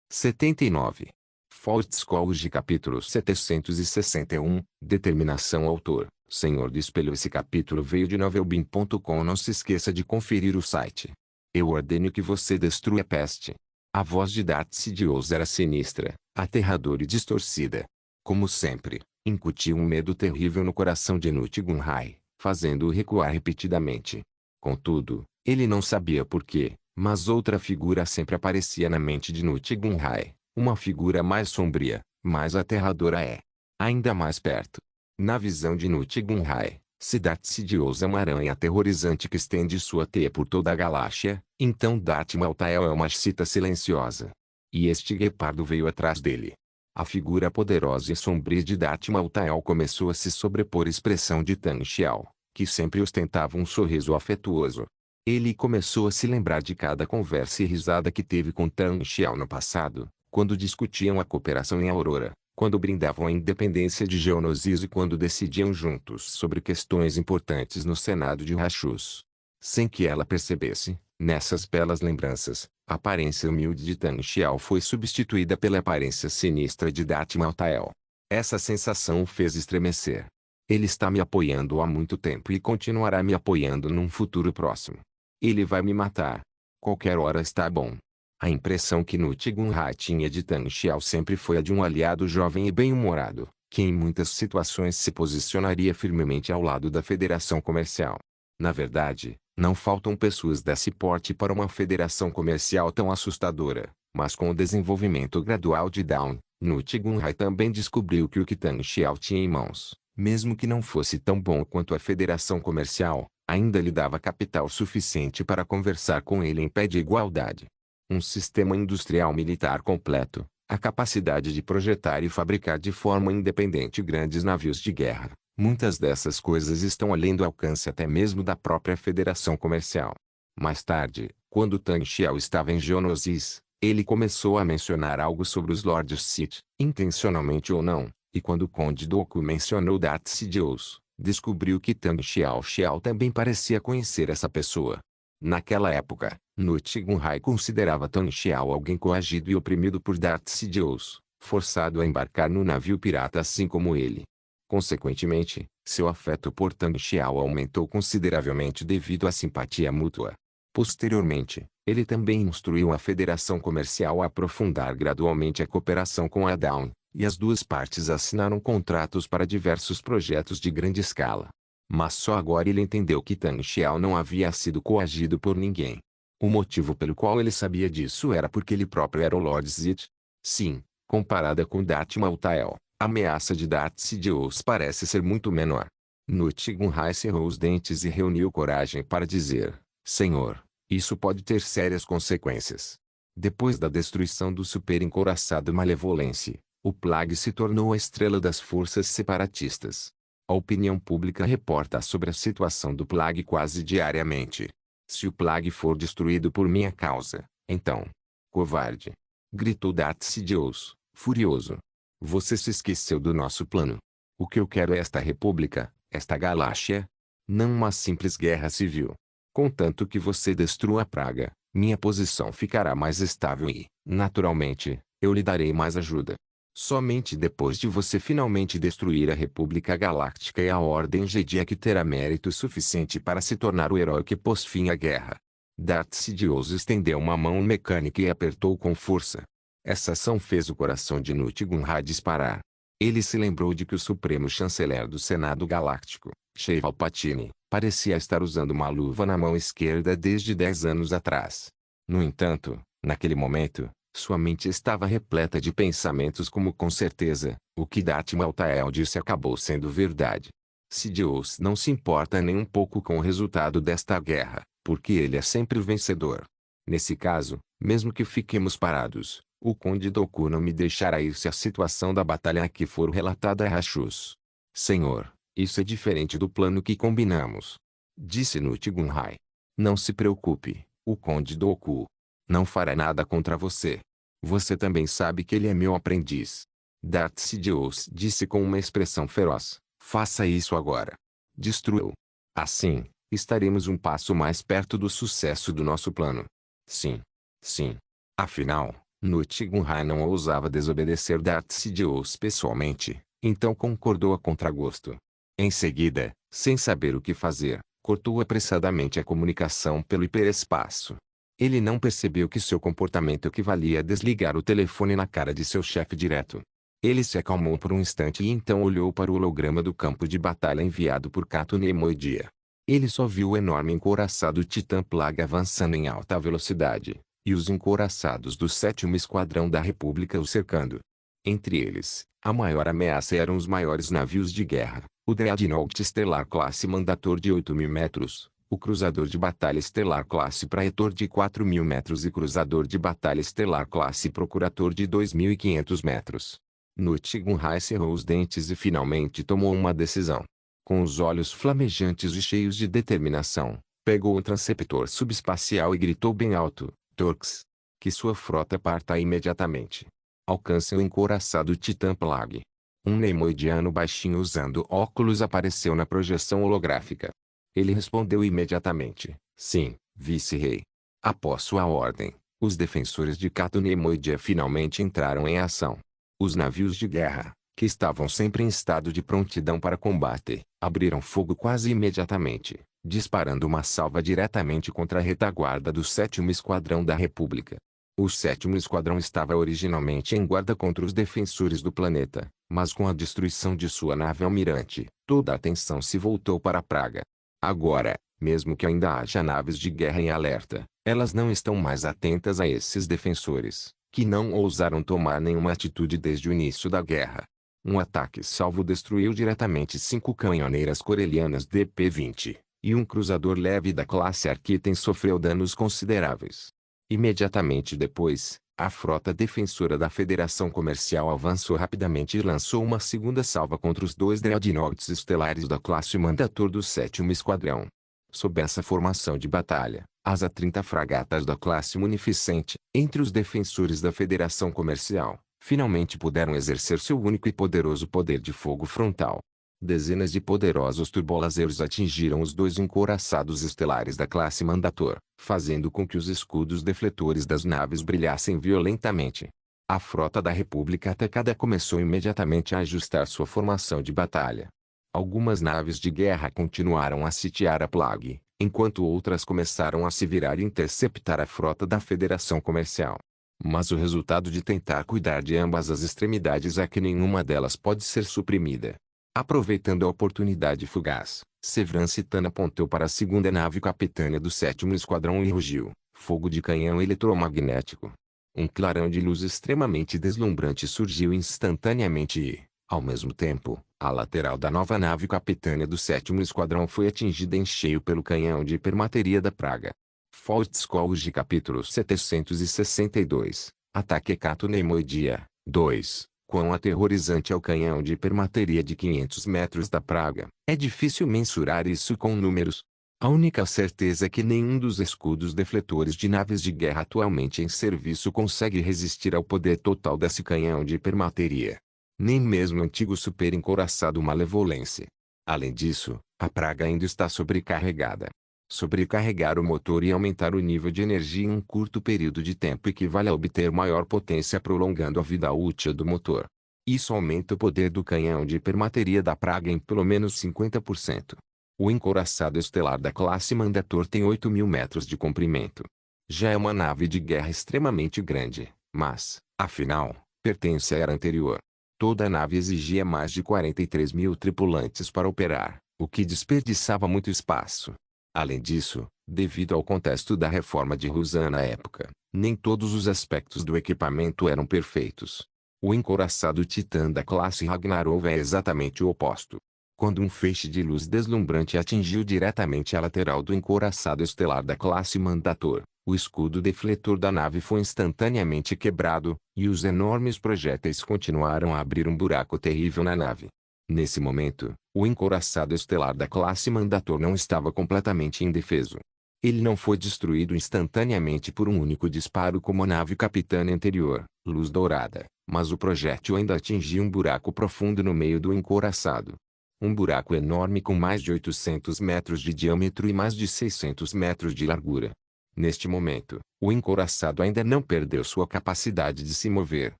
79. Faust College capítulo 761, Determinação autor, Senhor do Espelho. Esse capítulo veio de novelbean.com. Não se esqueça de conferir o site. Eu ordeno que você destrua a peste. A voz de Darth Sidious era sinistra, aterradora e distorcida. Como sempre, incutiu um medo terrível no coração de Nut-Gunray, fazendo-o recuar repetidamente. Contudo, ele não sabia por quê, mas outra figura sempre aparecia na mente de Nut-Gunray. Uma figura mais sombria, mais aterradora ainda mais perto. Na visão de Nut-Gunray, se Darth Sidious é uma aranha aterrorizante que estende sua teia por toda a galáxia, então Darth Maltael é uma chita silenciosa. E este guepardo veio atrás dele. A figura poderosa e sombria de Darth Maltael começou a se sobrepor à expressão de Tan Xiao, que sempre ostentava um sorriso afetuoso. Ele começou a se lembrar de cada conversa e risada que teve com Tan Xiao no passado, quando discutiam a cooperação em Aurora, quando brindavam a independência de Geonosis e quando decidiam juntos sobre questões importantes no Senado de Rashus. Sem que ela percebesse, nessas belas lembranças, a aparência humilde de Tan Xiao foi substituída pela aparência sinistra de Darth Maltael. Essa sensação o fez estremecer. Ele está me apoiando há muito tempo e continuará me apoiando num futuro próximo. Ele vai me matar. Qualquer hora está bom. A impressão que Nut-Gunray tinha de Tan Xiao sempre foi a de um aliado jovem e bem-humorado, que em muitas situações se posicionaria firmemente ao lado da Federação Comercial. Na verdade, não faltam pessoas desse porte para uma federação comercial tão assustadora, mas com o desenvolvimento gradual de Dawn, Nut-Gunray também descobriu que o que Tan Xiao tinha em mãos, mesmo que não fosse tão bom quanto a Federação Comercial, ainda lhe dava capital suficiente para conversar com ele em pé de igualdade. Um sistema industrial militar completo, a capacidade de projetar e fabricar de forma independente grandes navios de guerra. Muitas dessas coisas estão além do alcance até mesmo da própria Federação Comercial. Mais tarde, quando Tan Xiao estava em Geonosis, ele começou a mencionar algo sobre os Lords Sith, intencionalmente ou não, e quando o Conde Dooku mencionou Darth Sidious, descobriu que Tan Xiao também parecia conhecer essa pessoa. Naquela época, Nut-Gunray considerava Tan Xiao alguém coagido e oprimido por Darth Sidious, forçado a embarcar no navio pirata assim como ele. Consequentemente, seu afeto por Tan Xiao aumentou consideravelmente devido à simpatia mútua. Posteriormente, ele também instruiu a Federação Comercial a aprofundar gradualmente a cooperação com a Dawn, e as duas partes assinaram contratos para diversos projetos de grande escala. Mas só agora ele entendeu que Tan Xiao não havia sido coagido por ninguém. O motivo pelo qual ele sabia disso era porque ele próprio era o Lord Sith. Sim, comparada com Darth Maltael, a ameaça de Darth Sidious parece ser muito menor. Nut-Gunray cerrou os dentes e reuniu coragem para dizer: Senhor, isso pode ter sérias consequências. Depois da destruição do super-encouraçado Malevolência, o Plague se tornou a estrela das forças separatistas. A opinião pública reporta sobre a situação do Plague quase diariamente. Se o Plague for destruído por minha causa, então... Covarde! Gritou Darth Sidious, furioso. Você se esqueceu do nosso plano. O que eu quero é esta república, esta galáxia. Não uma simples guerra civil. Contanto que você destrua a praga, minha posição ficará mais estável e, naturalmente, eu lhe darei mais ajuda. Somente depois de você finalmente destruir a República Galáctica e a Ordem Jedi é que terá mérito suficiente para se tornar o herói que pôs fim à guerra. Darth Sidious estendeu uma mão mecânica e apertou com força. Essa ação fez o coração de Nut-Gunray disparar. Ele se lembrou de que o Supremo Chanceler do Senado Galáctico, Sheev Palpatine, parecia estar usando uma luva na mão esquerda desde 10 anos atrás. No entanto, naquele momento, sua mente estava repleta de pensamentos como com certeza, o que Darth Maltael disse acabou sendo verdade. Sidious não se importa nem um pouco com o resultado desta guerra, porque ele é sempre o vencedor. Nesse caso, mesmo que fiquemos parados, o Conde Dooku não me deixará ir se a situação da batalha aqui for relatada a Rashus. Senhor, isso é diferente do plano que combinamos. Disse Nut-Gunray. Não se preocupe, o Conde Dooku não fará nada contra você. Você também sabe que ele é meu aprendiz. Darth Sidious disse com uma expressão feroz. Faça isso agora. Destrua-o. Assim, estaremos um passo mais perto do sucesso do nosso plano. Sim. Sim. Afinal, Nuttigunrai não ousava desobedecer Darth Sidious pessoalmente, então concordou a contragosto. Em seguida, sem saber o que fazer, cortou apressadamente a comunicação pelo hiperespaço. Ele não percebeu que seu comportamento equivalia a desligar o telefone na cara de seu chefe direto. Ele se acalmou por um instante e então olhou para o holograma do campo de batalha enviado por Cato Neimoidia. Ele só viu o enorme encouraçado Titã Plaga avançando em alta velocidade, e os encouraçados do 7º Esquadrão da República o cercando. Entre eles, a maior ameaça eram os maiores navios de guerra, o Dreadnought Estelar Classe Mandator de 8.000 metros, o Cruzador de Batalha Estelar Classe Praetor de 4.000 metros e Cruzador de Batalha Estelar Classe Procurator de 2.500 metros. Nuttigunrai cerrou os dentes e finalmente tomou uma decisão. Com os olhos flamejantes e cheios de determinação, pegou o transceptor subespacial e gritou bem alto: Torx! Que sua frota parta imediatamente. Alcance o encouraçado Titã Plague. Um neimoidiano baixinho usando óculos apareceu na projeção holográfica. Ele respondeu imediatamente: sim, vice-rei. Após sua ordem, os defensores de Cato Neimoidia finalmente entraram em ação. Os navios de guerra, que estavam sempre em estado de prontidão para combate, abriram fogo quase imediatamente, disparando uma salva diretamente contra a retaguarda do 7º Esquadrão da República. O 7º Esquadrão estava originalmente em guarda contra os defensores do planeta, mas com a destruição de sua nave almirante, toda a atenção se voltou para Praga. Agora, mesmo que ainda haja naves de guerra em alerta, elas não estão mais atentas a esses defensores, que não ousaram tomar nenhuma atitude desde o início da guerra. Um ataque salvo destruiu diretamente 5 canhoneiras corelianas DP-20, e um cruzador leve da classe Arquiten sofreu danos consideráveis. Imediatamente depois, a frota defensora da Federação Comercial avançou rapidamente e lançou uma segunda salva contra os 2 dreadnoughts estelares da classe Mandator do 7º Esquadrão. Sob essa formação de batalha, as A-30 fragatas da classe Munificente, entre os defensores da Federação Comercial, finalmente puderam exercer seu único e poderoso poder de fogo frontal. Dezenas de poderosos turbolazers atingiram os 2 encouraçados estelares da classe Mandator, fazendo com que os escudos defletores das naves brilhassem violentamente. A frota da República atacada começou imediatamente a ajustar sua formação de batalha. Algumas naves de guerra continuaram a sitiar a Plague, enquanto outras começaram a se virar e interceptar a frota da Federação Comercial. Mas o resultado de tentar cuidar de ambas as extremidades é que nenhuma delas pode ser suprimida. Aproveitando a oportunidade fugaz, Sevran Citan apontou para a segunda nave capitânia do 7º Esquadrão e rugiu: fogo de canhão eletromagnético. Um clarão de luz extremamente deslumbrante surgiu instantaneamente e, ao mesmo tempo, a lateral da nova nave capitânia do 7º Esquadrão foi atingida em cheio pelo canhão de hipermateria da Praga. Foltskology capítulo 762, Ataque Cato Neimoidia, 2. Quão aterrorizante é o canhão de hipermateria de 500 metros da Praga. É difícil mensurar isso com números. A única certeza é que nenhum dos escudos defletores de naves de guerra atualmente em serviço consegue resistir ao poder total desse canhão de hipermateria. Nem mesmo o antigo super-encouraçado Malevolence. Além disso, a Praga ainda está sobrecarregada. Sobrecarregar o motor e aumentar o nível de energia em um curto período de tempo equivale a obter maior potência prolongando a vida útil do motor. Isso aumenta o poder do canhão de hipermateria da Praga em pelo menos 50%. O encouraçado estelar da classe Mandator tem 8.000 metros de comprimento. Já é uma nave de guerra extremamente grande, mas, afinal, pertence à era anterior. Toda a nave exigia mais de 43.000 tripulantes para operar, o que desperdiçava muito espaço. Além disso, devido ao contexto da reforma de Rusan na época, nem todos os aspectos do equipamento eram perfeitos. O encouraçado Titã da classe Ragnarov é exatamente o oposto. Quando um feixe de luz deslumbrante atingiu diretamente a lateral do encouraçado estelar da classe Mandator, o escudo defletor da nave foi instantaneamente quebrado, e os enormes projéteis continuaram a abrir um buraco terrível na nave. Nesse momento, o encouraçado estelar da classe Mandator não estava completamente indefeso. Ele não foi destruído instantaneamente por um único disparo como a nave capitã anterior, Luz Dourada, mas o projétil ainda atingiu um buraco profundo no meio do encouraçado. Um buraco enorme com mais de 800 metros de diâmetro e mais de 600 metros de largura. Neste momento, o encouraçado ainda não perdeu sua capacidade de se mover,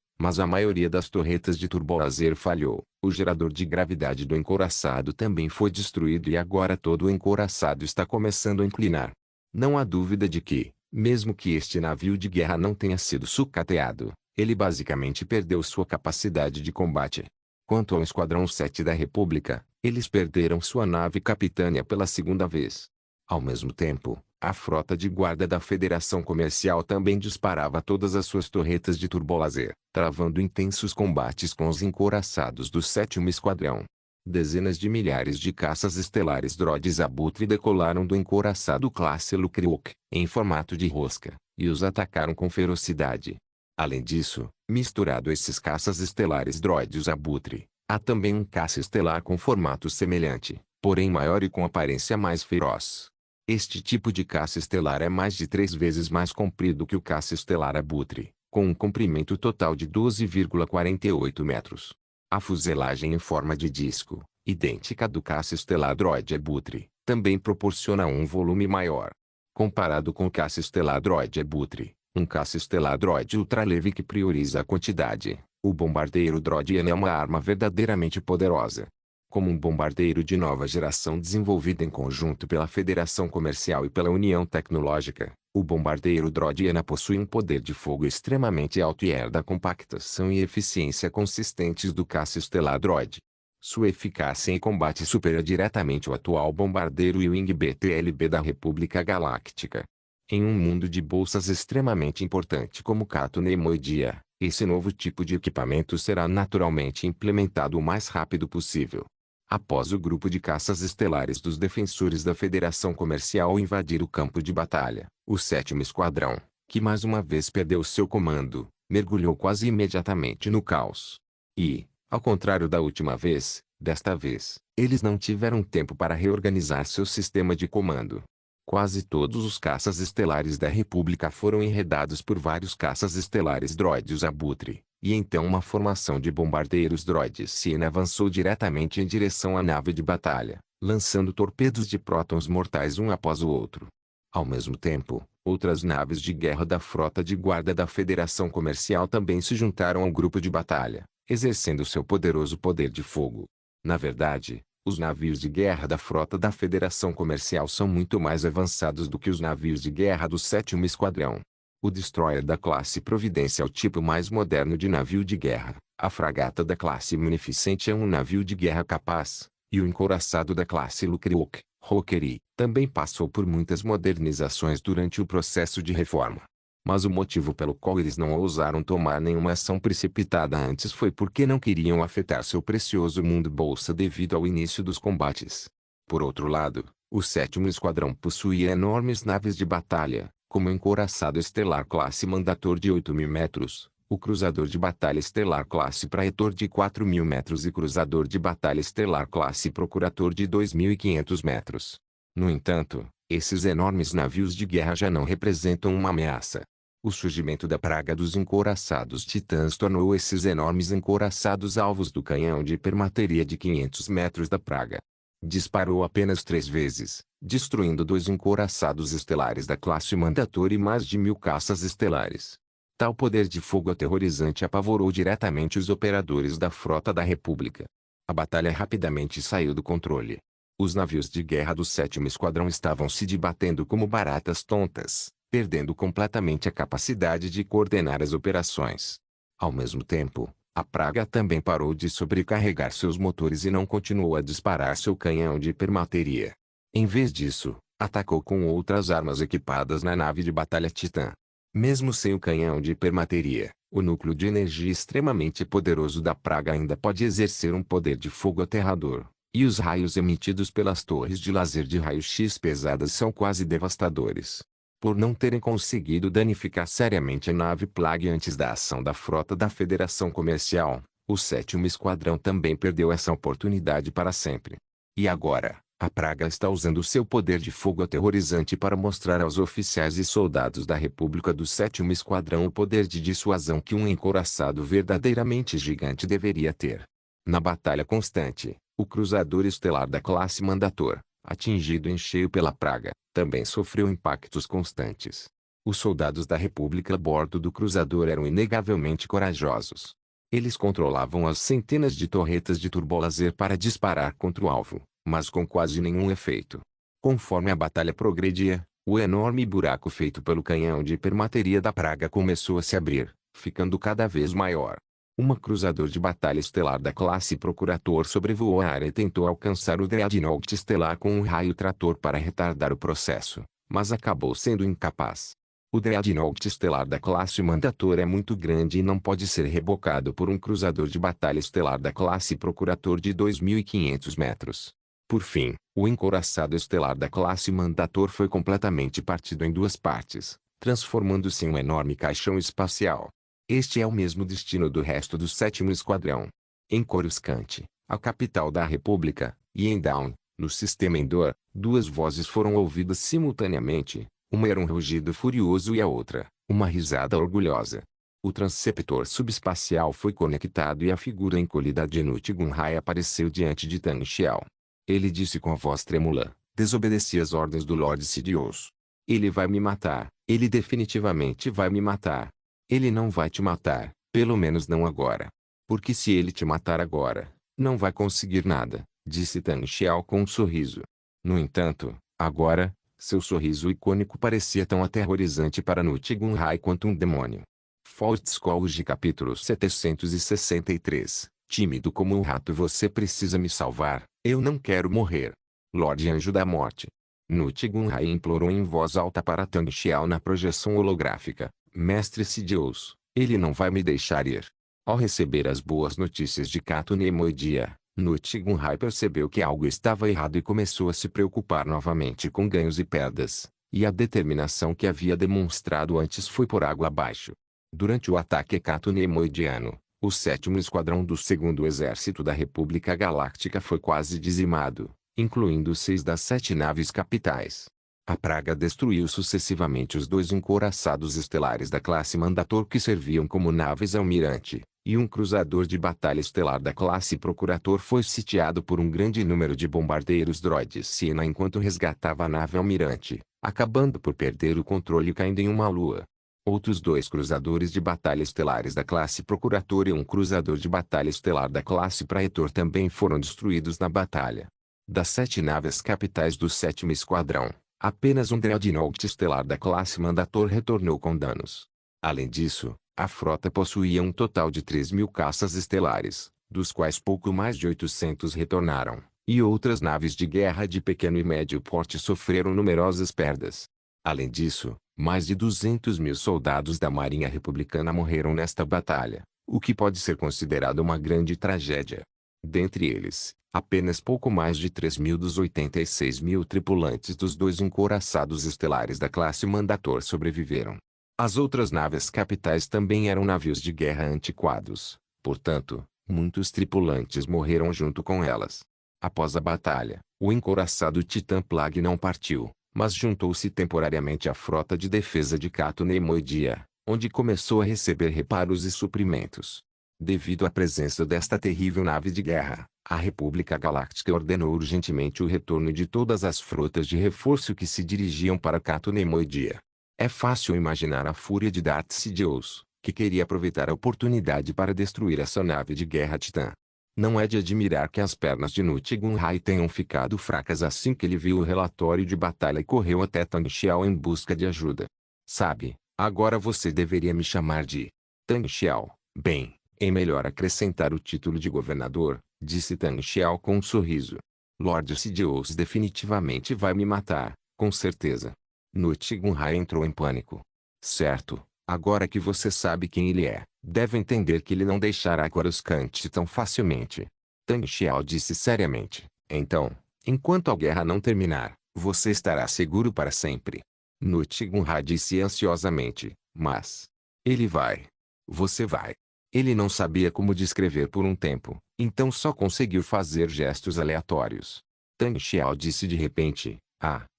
mas a maioria das torretas de turbolaser falhou. O gerador de gravidade do encouraçado também foi destruído e agora todo o encouraçado está começando a inclinar. Não há dúvida de que, mesmo que este navio de guerra não tenha sido sucateado, ele basicamente perdeu sua capacidade de combate. Quanto ao Esquadrão 7 da República, eles perderam sua nave capitânia pela segunda vez. Ao mesmo tempo, a frota de guarda da Federação Comercial também disparava todas as suas torretas de turbolaser, travando intensos combates com os encouraçados do 7º Esquadrão. Dezenas de milhares de caças estelares droides Abutre decolaram do encouraçado classe Lukriok, em formato de rosca, e os atacaram com ferocidade. Além disso, misturado a esses caças estelares droides Abutre, há também um caça estelar com formato semelhante, porém maior e com aparência mais feroz. Este tipo de caça estelar é mais de 3 vezes mais comprido que o caça estelar Abutre, com um comprimento total de 12,48 metros. A fuselagem em forma de disco, idêntica à do caça estelar droide Abutre, também proporciona um volume maior. Comparado com o caça estelar droide Abutre, um caça estelar droide ultraleve que prioriza a quantidade, o bombardeiro droidiano é uma arma verdadeiramente poderosa. Como um bombardeiro de nova geração desenvolvido em conjunto pela Federação Comercial e pela União Tecnológica, o bombardeiro droidiano possui um poder de fogo extremamente alto e herda a compactação e eficiência consistentes do caça estelar droide. Sua eficácia em combate supera diretamente o atual bombardeiro Wing BTLB da República Galáctica. Em um mundo de bolsas extremamente importante como Cato Neimoidia, esse novo tipo de equipamento será naturalmente implementado o mais rápido possível. Após o grupo de caças estelares dos defensores da Federação Comercial invadir o campo de batalha, o 7º Esquadrão, que mais uma vez perdeu seu comando, mergulhou quase imediatamente no caos. E, ao contrário da última vez, desta vez, eles não tiveram tempo para reorganizar seu sistema de comando. Quase todos os caças estelares da República foram enredados por vários caças estelares droides Abutre, e então uma formação de bombardeiros droides Siena avançou diretamente em direção à nave de batalha, lançando torpedos de prótons mortais um após o outro. Ao mesmo tempo, outras naves de guerra da frota de guarda da Federação Comercial também se juntaram ao grupo de batalha, exercendo seu poderoso poder de fogo. Na verdade, os navios de guerra da frota da Federação Comercial são muito mais avançados do que os navios de guerra do 7º Esquadrão. O destroyer da classe Providência é o tipo mais moderno de navio de guerra, a fragata da classe Munificente é um navio de guerra capaz, e o encouraçado da classe Lukriok, Rokeri, também passou por muitas modernizações durante o processo de reforma. Mas o motivo pelo qual eles não ousaram tomar nenhuma ação precipitada antes foi porque não queriam afetar seu precioso mundo bolsa devido ao início dos combates. Por outro lado, o 7º Esquadrão possuía enormes naves de batalha, como o encouraçado estelar classe Mandator de 8.000 metros, o cruzador de batalha estelar classe Praetor de 4.000 metros e cruzador de batalha estelar classe Procurator de 2.500 metros. No entanto, esses enormes navios de guerra já não representam uma ameaça. O surgimento da praga dos encouraçados titãs tornou esses enormes encouraçados alvos do canhão de hipermateria de 500 metros da praga. Disparou apenas 3 vezes, destruindo 2 encouraçados estelares da classe Mandator e mais de 1.000 caças estelares. Tal poder de fogo aterrorizante apavorou diretamente os operadores da frota da República. A batalha rapidamente saiu do controle. Os navios de guerra do 7º Esquadrão estavam se debatendo como baratas tontas, perdendo completamente a capacidade de coordenar as operações. Ao mesmo tempo, a praga também parou de sobrecarregar seus motores e não continuou a disparar seu canhão de hipermateria. Em vez disso, atacou com outras armas equipadas na nave de batalha Titã. Mesmo sem o canhão de hipermateria, o núcleo de energia extremamente poderoso da praga ainda pode exercer um poder de fogo aterrador, e os raios emitidos pelas torres de laser de raio-x pesadas são quase devastadores. Por não terem conseguido danificar seriamente a nave Plague antes da ação da frota da Federação Comercial, o 7º Esquadrão também perdeu essa oportunidade para sempre. E agora, a praga está usando seu poder de fogo aterrorizante para mostrar aos oficiais e soldados da República do 7º Esquadrão o poder de dissuasão que um encouraçado verdadeiramente gigante deveria ter. Na batalha constante, o cruzador estelar da classe Mandator, atingido em cheio pela praga, também sofreu impactos constantes. Os soldados da República a bordo do cruzador eram inegavelmente corajosos. Eles controlavam as centenas de torretas de turbolaser para disparar contra o alvo, mas com quase nenhum efeito. Conforme a batalha progredia, o enorme buraco feito pelo canhão de hipermateria da praga começou a se abrir, ficando cada vez maior. Uma cruzador de batalha estelar da classe Procurator sobrevoou a área e tentou alcançar o Dreadnought estelar com um raio trator para retardar o processo, mas acabou sendo incapaz. O Dreadnought estelar da classe Mandator é muito grande e não pode ser rebocado por um cruzador de batalha estelar da classe Procurator de 2.500 metros. Por fim, o encouraçado estelar da classe Mandator foi completamente partido em duas partes, transformando-se em um enorme caixão espacial. Este é o mesmo destino do resto do 7º Esquadrão. Em Coruscant, a capital da República, e em Dawn, no sistema Endor, duas vozes foram ouvidas simultaneamente. Uma era um rugido furioso e a outra, uma risada orgulhosa. O transceptor subespacial foi conectado e a figura encolhida de Nute Gunray apareceu diante de Tan Xiao. Ele disse com a voz trêmula: desobedeci às ordens do Lord Sidious. Ele vai me matar, ele definitivamente vai me matar. Ele não vai te matar, pelo menos não agora. Porque se ele te matar agora, não vai conseguir nada, disse Tan Xiao com um sorriso. No entanto, agora, seu sorriso icônico parecia tão aterrorizante para Nute Gunray quanto um demônio. Fault Scholes capítulo 763. Tímido como um rato, você precisa me salvar, eu não quero morrer. Lorde Anjo da Morte. Nute Gunray implorou em voz alta para Tan Xiao na projeção holográfica. Mestre Sidious, ele não vai me deixar ir. Ao receber as boas notícias de Cato Neimoidia, Nute Gunray percebeu que algo estava errado e começou a se preocupar novamente com ganhos e perdas, e a determinação que havia demonstrado antes foi por água abaixo. Durante o ataque Cato Neimoidiano, o 7º Esquadrão do 2º Exército da República Galáctica foi quase dizimado, incluindo 6 das 7 naves capitais. A praga destruiu sucessivamente os 2 encouraçados estelares da classe Mandator que serviam como naves almirante, e um cruzador de batalha estelar da classe Procurator foi sitiado por um grande número de bombardeiros droides Siena enquanto resgatava a nave almirante, acabando por perder o controle e caindo em uma lua. Outros 2 cruzadores de batalha estelares da classe Procurator e um cruzador de batalha estelar da classe Praetor também foram destruídos na batalha. Das 7 naves capitais do 7º Esquadrão, apenas um Dreadnought estelar da classe Mandator retornou com danos. Além disso, a frota possuía um total de 3.000 caças estelares, dos quais pouco mais de 800 retornaram, e outras naves de guerra de pequeno e médio porte sofreram numerosas perdas. Além disso, mais de 200.000 soldados da Marinha Republicana morreram nesta batalha, o que pode ser considerado uma grande tragédia. Dentre eles, apenas pouco mais de 3.000 dos 86.000 tripulantes dos 2 encouraçados estelares da classe Mandator sobreviveram. As outras naves capitais também eram navios de guerra antiquados, portanto, muitos tripulantes morreram junto com elas. Após a batalha, o encouraçado Titã Plague não partiu, mas juntou-se temporariamente à frota de defesa de Cato Neimoidia, onde começou a receber reparos e suprimentos. Devido à presença desta terrível nave de guerra, a República Galáctica ordenou urgentemente o retorno de todas as frotas de reforço que se dirigiam para Cato Neimoidia. É fácil imaginar a fúria de Darth Sidious, que queria aproveitar a oportunidade para destruir essa nave de guerra Titã. Não é de admirar que as pernas de Nute Gunray tenham ficado fracas assim que ele viu o relatório de batalha e correu até Tan Xiao em busca de ajuda. Sabe, agora você deveria me chamar de Tan Xiao. Bem, é melhor acrescentar o título de governador, disse Tan Xiao com um sorriso. Lord Sidious definitivamente vai me matar, com certeza. Nute Gunray entrou em pânico. Certo, agora que você sabe quem ele é, deve entender que ele não deixará Coruscant tão facilmente. Tan Xiao disse seriamente. Então, enquanto a guerra não terminar, você estará seguro para sempre. Nute Gunray disse ansiosamente, mas... ele vai. Você vai. Ele não sabia como descrever por um tempo, então só conseguiu fazer gestos aleatórios. Tan Xiao disse de repente,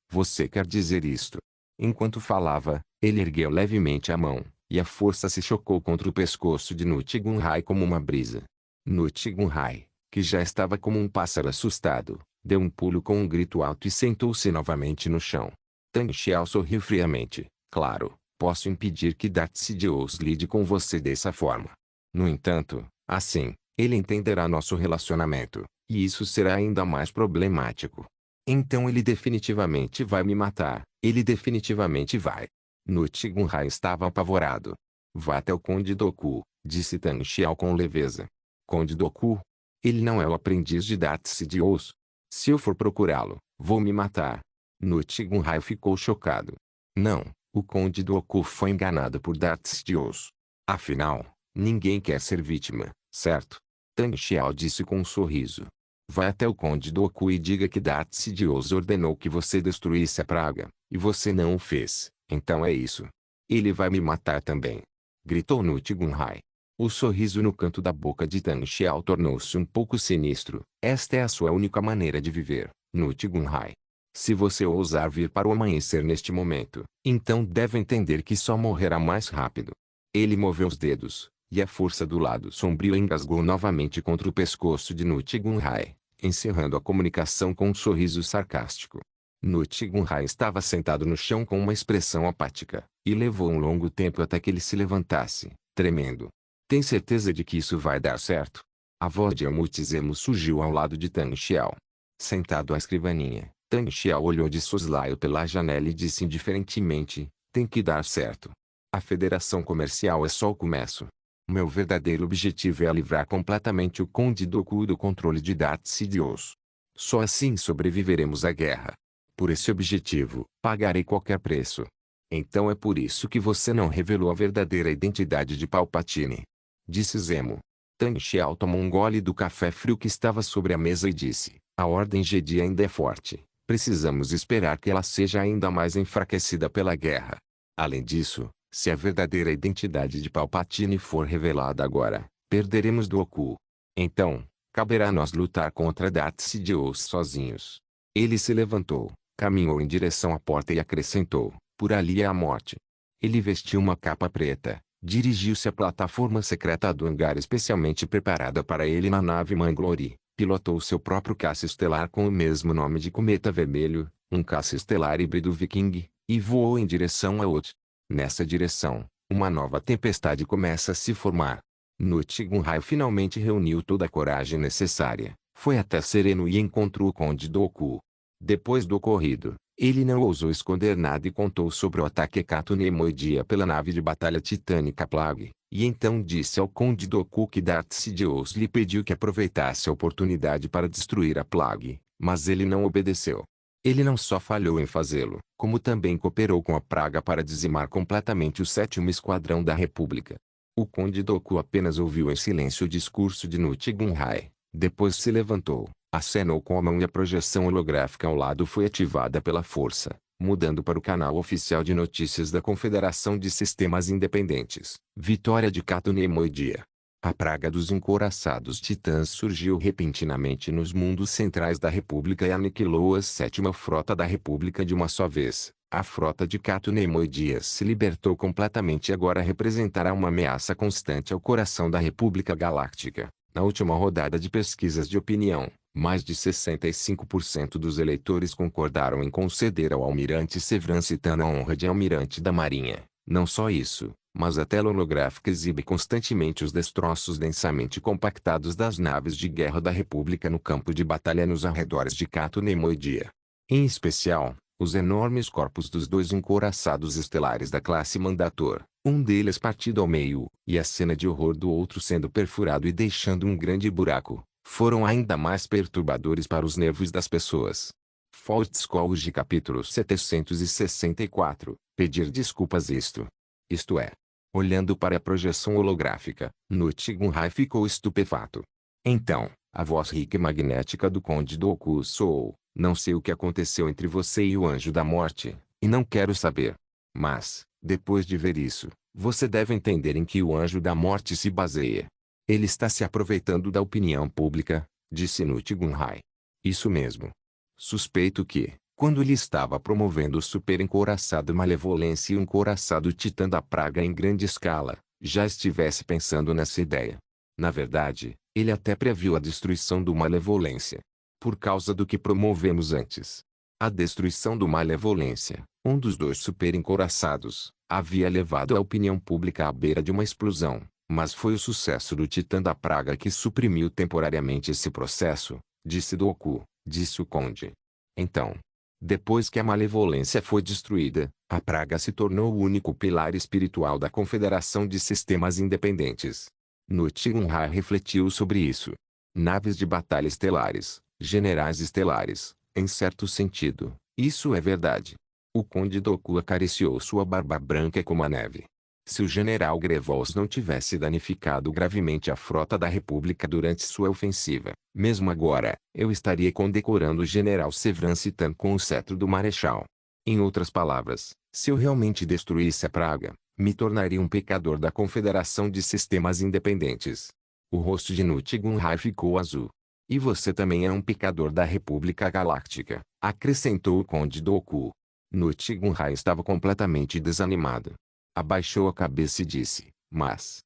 você quer dizer isto? Enquanto falava, ele ergueu levemente a mão, e a força se chocou contra o pescoço de Nute Gunray como uma brisa. Nute Gunray, que já estava como um pássaro assustado, deu um pulo com um grito alto e sentou-se novamente no chão. Tang Xiao sorriu friamente. Claro, posso impedir que Darth Sidious lide com você dessa forma. No entanto, assim, ele entenderá nosso relacionamento, e isso será ainda mais problemático. Então ele definitivamente vai me matar, ele definitivamente vai. Nuti Gunhai estava apavorado. Vá até o Conde Dooku, disse Tang Xiao com leveza. Conde Dooku? Ele não é o aprendiz de Darth Sidious. Se eu for procurá-lo, vou me matar. Nuti Gunhai ficou chocado. Não, o Conde Dooku foi enganado por Darth Sidious. Afinal, ninguém quer ser vítima, certo? Tang Xiao disse com um sorriso. Vá até o Conde Dooku e diga que Darth Sidious ordenou que você destruísse a praga, e você não o fez, então é isso. Ele vai me matar também. Gritou Nuti Gunhai. O sorriso no canto da boca de Tang Xiao tornou-se um pouco sinistro. Esta é a sua única maneira de viver, Nuti Gunhai. Se você ousar vir para o amanhecer neste momento, então deve entender que só morrerá mais rápido. Ele moveu os dedos, e a força do lado sombrio engasgou novamente contra o pescoço de Nuti Gunhai, encerrando a comunicação com um sorriso sarcástico. Nuti Gunhai estava sentado no chão com uma expressão apática, e levou um longo tempo até que ele se tremendo. Tem certeza de que isso vai dar certo? A voz de Amut Zemo surgiu ao lado de Tang Xiao. Sentado à escrivaninha, Tang Xiao olhou de soslaio pela janela e disse indiferentemente, tem que dar certo. A Federação Comercial é só o começo. Meu verdadeiro objetivo é livrar completamente o Conde Dooku do controle de Darth Sidious. Só assim sobreviveremos à guerra. Por esse objetivo, pagarei qualquer preço. Então é por isso que você não revelou a verdadeira identidade de Palpatine. Disse Zemo. Tang Xiao tomou um gole do café frio que estava sobre a mesa e disse, a Ordem Jedi ainda é forte. Precisamos esperar que ela seja ainda mais enfraquecida pela guerra. Além disso, se a verdadeira identidade de Palpatine for revelada agora, perderemos Dooku. Então, caberá a nós lutar contra Darth Sidious sozinhos. Ele se levantou, caminhou em direção à porta e acrescentou, por ali é a morte. Ele vestiu uma capa preta, dirigiu-se à plataforma secreta do hangar especialmente preparada para ele na nave Manglore, pilotou seu próprio caça estelar com o mesmo nome de Cometa Vermelho, um caça estelar híbrido Viking, e voou em direção a Oth. Nessa direção, uma nova tempestade começa a se formar. Nuti Gunhai finalmente reuniu toda a coragem necessária, foi até Sereno e encontrou o Conde Dooku. Depois do ocorrido, ele não ousou esconder nada e contou sobre o ataque Cato-Neimoidia pela nave de batalha titânica Plague, e então disse ao Conde Dooku que Darth Sidious lhe pediu que aproveitasse a oportunidade para destruir a Plague, mas ele não obedeceu. Ele não só falhou em fazê-lo, como também cooperou com a praga para dizimar completamente o 7º Esquadrão da República. O Conde Dooku apenas ouviu em silêncio o discurso de Nuti Gunhai, depois se levantou, acenou com a mão e a projeção holográfica ao lado foi ativada pela força, mudando para o canal oficial de notícias da Confederação de Sistemas Independentes. Vitória de Cato-Neimoidia. A praga dos encouraçados titãs surgiu repentinamente nos mundos centrais da República e aniquilou a 7ª Frota da República de uma só vez. A frota de Cato-Neimoidia se libertou completamente e agora representará uma ameaça constante ao coração da República Galáctica. Na última rodada de pesquisas de opinião, mais de 65% dos eleitores concordaram em conceder ao almirante Sevran Citan a honra de almirante da Marinha. Não só isso, mas a tela holográfica exibe constantemente os destroços densamente compactados das naves de guerra da República no campo de batalha nos arredores de Cato-Neimoidia. Em especial, os enormes corpos dos 2 encouraçados estelares da classe Mandator, um deles partido ao meio, e a cena de horror do outro sendo perfurado e deixando um grande buraco, foram ainda mais perturbadores para os nervos das pessoas. Fault Scholes capítulo 764, pedir desculpas Isto é. Olhando para a projeção holográfica, Nuti Gunhai ficou estupefato. Então, a voz rica e magnética do Conde Dooku soou, não sei o que aconteceu entre você e o Anjo da Morte, e não quero saber. Mas, depois de ver isso, você deve entender em que o Anjo da Morte se baseia. Ele está se aproveitando da opinião pública, disse Nuti Gunhai. Isso mesmo. Suspeito que, quando ele estava promovendo o super-encouraçado Malevolência e o encouraçado Titã da Praga em grande escala, já estivesse pensando nessa ideia. Na verdade, ele até previu a destruição do Malevolência. por causa do que promovemos antes. A destruição do Malevolência, um dos dois super-encouraçados, havia levado a opinião pública à beira de uma explosão, mas foi o sucesso do Titã da Praga que suprimiu temporariamente esse processo, disse Doku, disse o conde. Então, depois que a Malevolência foi destruída, a Praga se tornou o único pilar espiritual da Confederação de Sistemas Independentes. Nuttigunrai refletiu sobre isso. Naves de batalha estelares, generais estelares, em certo sentido, isso é verdade. O conde Doku acariciou sua barba branca como a neve. Se o general Grevols não tivesse danificado gravemente a frota da República durante sua ofensiva, mesmo agora, eu estaria condecorando o general Sevran Citan com o cetro do marechal. Em outras palavras, se eu realmente destruísse a Praga, me tornaria um pecador da Confederação de Sistemas Independentes. O rosto de Nuttigunrai ficou azul. E você também é um pecador da República Galáctica, acrescentou o conde Doku. Nuttigunrai estava completamente desanimado. Abaixou a cabeça e disse, mas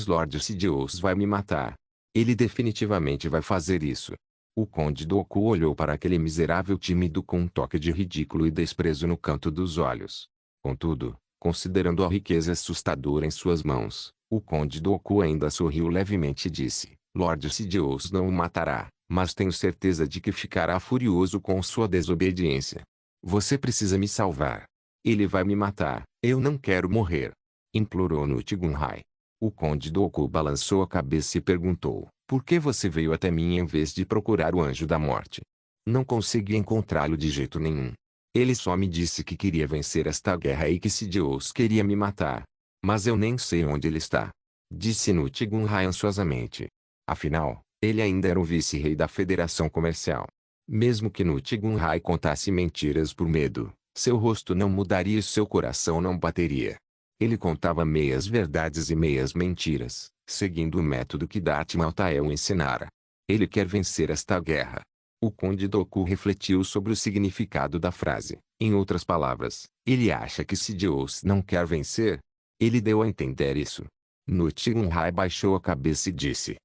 Lord Sidious vai me matar. Ele definitivamente vai fazer isso. O conde Doku olhou para aquele miserável tímido com um toque de ridículo e desprezo no canto dos olhos. Contudo, considerando a riqueza assustadora em suas mãos, o conde Doku ainda sorriu levemente e disse, Lord Sidious não o matará, mas tenho certeza de que ficará furioso com sua desobediência. Você precisa me salvar. Ele vai me matar, eu não quero morrer. Implorou Nuttigunrai. O conde Doku balançou a cabeça e perguntou, por que você veio até mim em vez de procurar o Anjo da Morte? Não consegui encontrá-lo de jeito nenhum. Ele só me disse que queria vencer esta guerra e que Sidious queria me matar. Mas eu nem sei onde ele está. Disse Nuttigunrai ansiosamente. Afinal, ele ainda era o vice-rei da Federação Comercial. Mesmo que Nuttigunrai contasse mentiras por medo, seu rosto não mudaria e seu coração não bateria. Ele contava meias verdades e meias mentiras, seguindo o método que Darth Maltael ensinara. Ele quer vencer esta guerra. O conde Doku refletiu sobre o significado da frase. Em outras palavras, ele acha que Sidious não quer vencer? Ele deu a entender isso. Nuttigunrai baixou a cabeça e disse,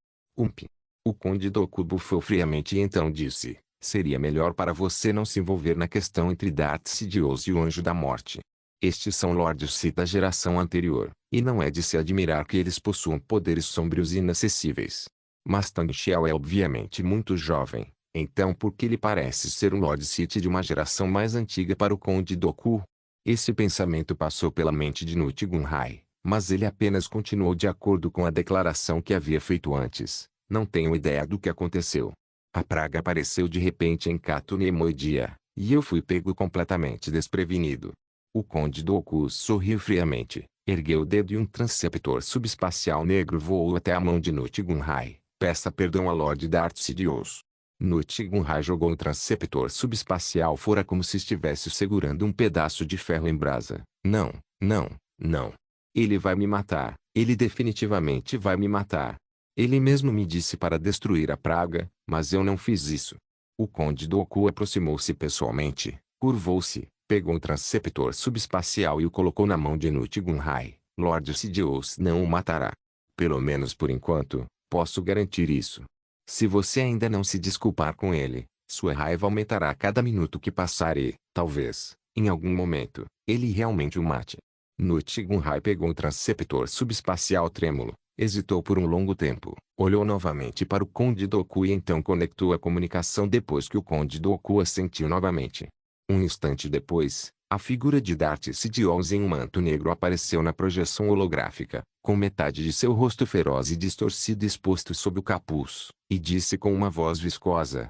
O conde Doku bufou friamente e então disse, seria melhor para você não se envolver na questão entre Darth Sidious e o Anjo da Morte. Estes são Lords Sith da geração anterior, e não é de se admirar que eles possuam poderes sombrios e inacessíveis. Mas Tang Xiao é obviamente muito jovem, então por que ele parece ser um Lord Sith de uma geração mais antiga para o conde Doku? Esse pensamento passou pela mente de Nuttigunrai, mas ele apenas continuou de acordo com a declaração que havia feito antes. Não tenho ideia do que aconteceu. A praga apareceu de repente em Katunemoidia, e eu fui pego completamente desprevenido. O conde Doku sorriu friamente, ergueu o dedo e um transceptor subespacial negro voou até a mão de Nuttigunrai. Peça perdão a Lord Darth Sidious. Nuttigunrai jogou o transceptor subespacial fora como se estivesse segurando um pedaço de ferro em brasa. Não, não, não. Ele vai me matar. Ele definitivamente vai me matar. Ele mesmo me disse para destruir a praga, mas eu não fiz isso. O conde Doku aproximou-se pessoalmente, curvou-se, pegou o transceptor subespacial e o colocou na mão de Nuttigunrai. Lord Sidious não o matará. Pelo menos por enquanto, posso garantir isso. Se você ainda não se desculpar com ele, sua raiva aumentará a cada minuto que passar e, talvez, em algum momento, ele realmente o mate. Nuttigunrai pegou o transceptor subespacial trêmulo, hesitou por um longo tempo, olhou novamente para o conde Doku e então conectou a comunicação depois que o conde Doku assentiu novamente. Um instante depois, a figura de Darth Sidious em um manto negro apareceu na projeção holográfica, com metade de seu rosto feroz e distorcido exposto sob o capuz, e disse com uma voz viscosa,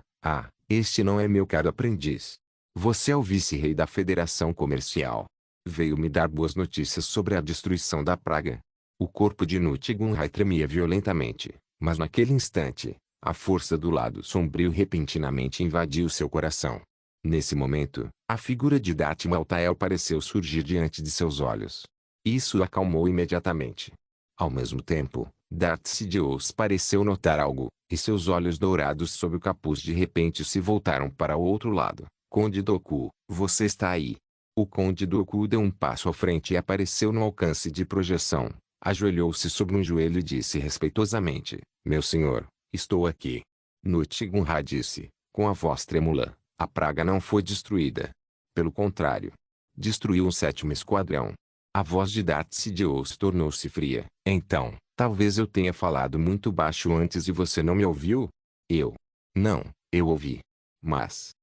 este não é meu caro aprendiz. Você é o vice-rei da Federação Comercial. Veio me dar boas notícias sobre a destruição da praga. O corpo de Nuttigunrai tremia violentamente, mas naquele instante, a força do lado sombrio repentinamente invadiu seu coração. Nesse momento, a figura de Darth Maltael pareceu surgir diante de seus olhos. Isso o acalmou imediatamente. Ao mesmo tempo, Darth Sidious pareceu notar algo, e seus olhos dourados sob o capuz de repente se voltaram para o outro lado. Conde Doku, você está aí. O conde Doku deu um passo à frente e apareceu no alcance de projeção. Ajoelhou-se sobre um joelho e disse respeitosamente, meu senhor, estou aqui. Nuttigunrai disse, Com a voz trêmula, a praga não foi destruída. Pelo contrário, destruiu um sétimo esquadrão. A voz de Darth Sidious tornou-se fria. Então, talvez eu tenha falado muito baixo antes e você não me ouviu? Não, eu ouvi. Mas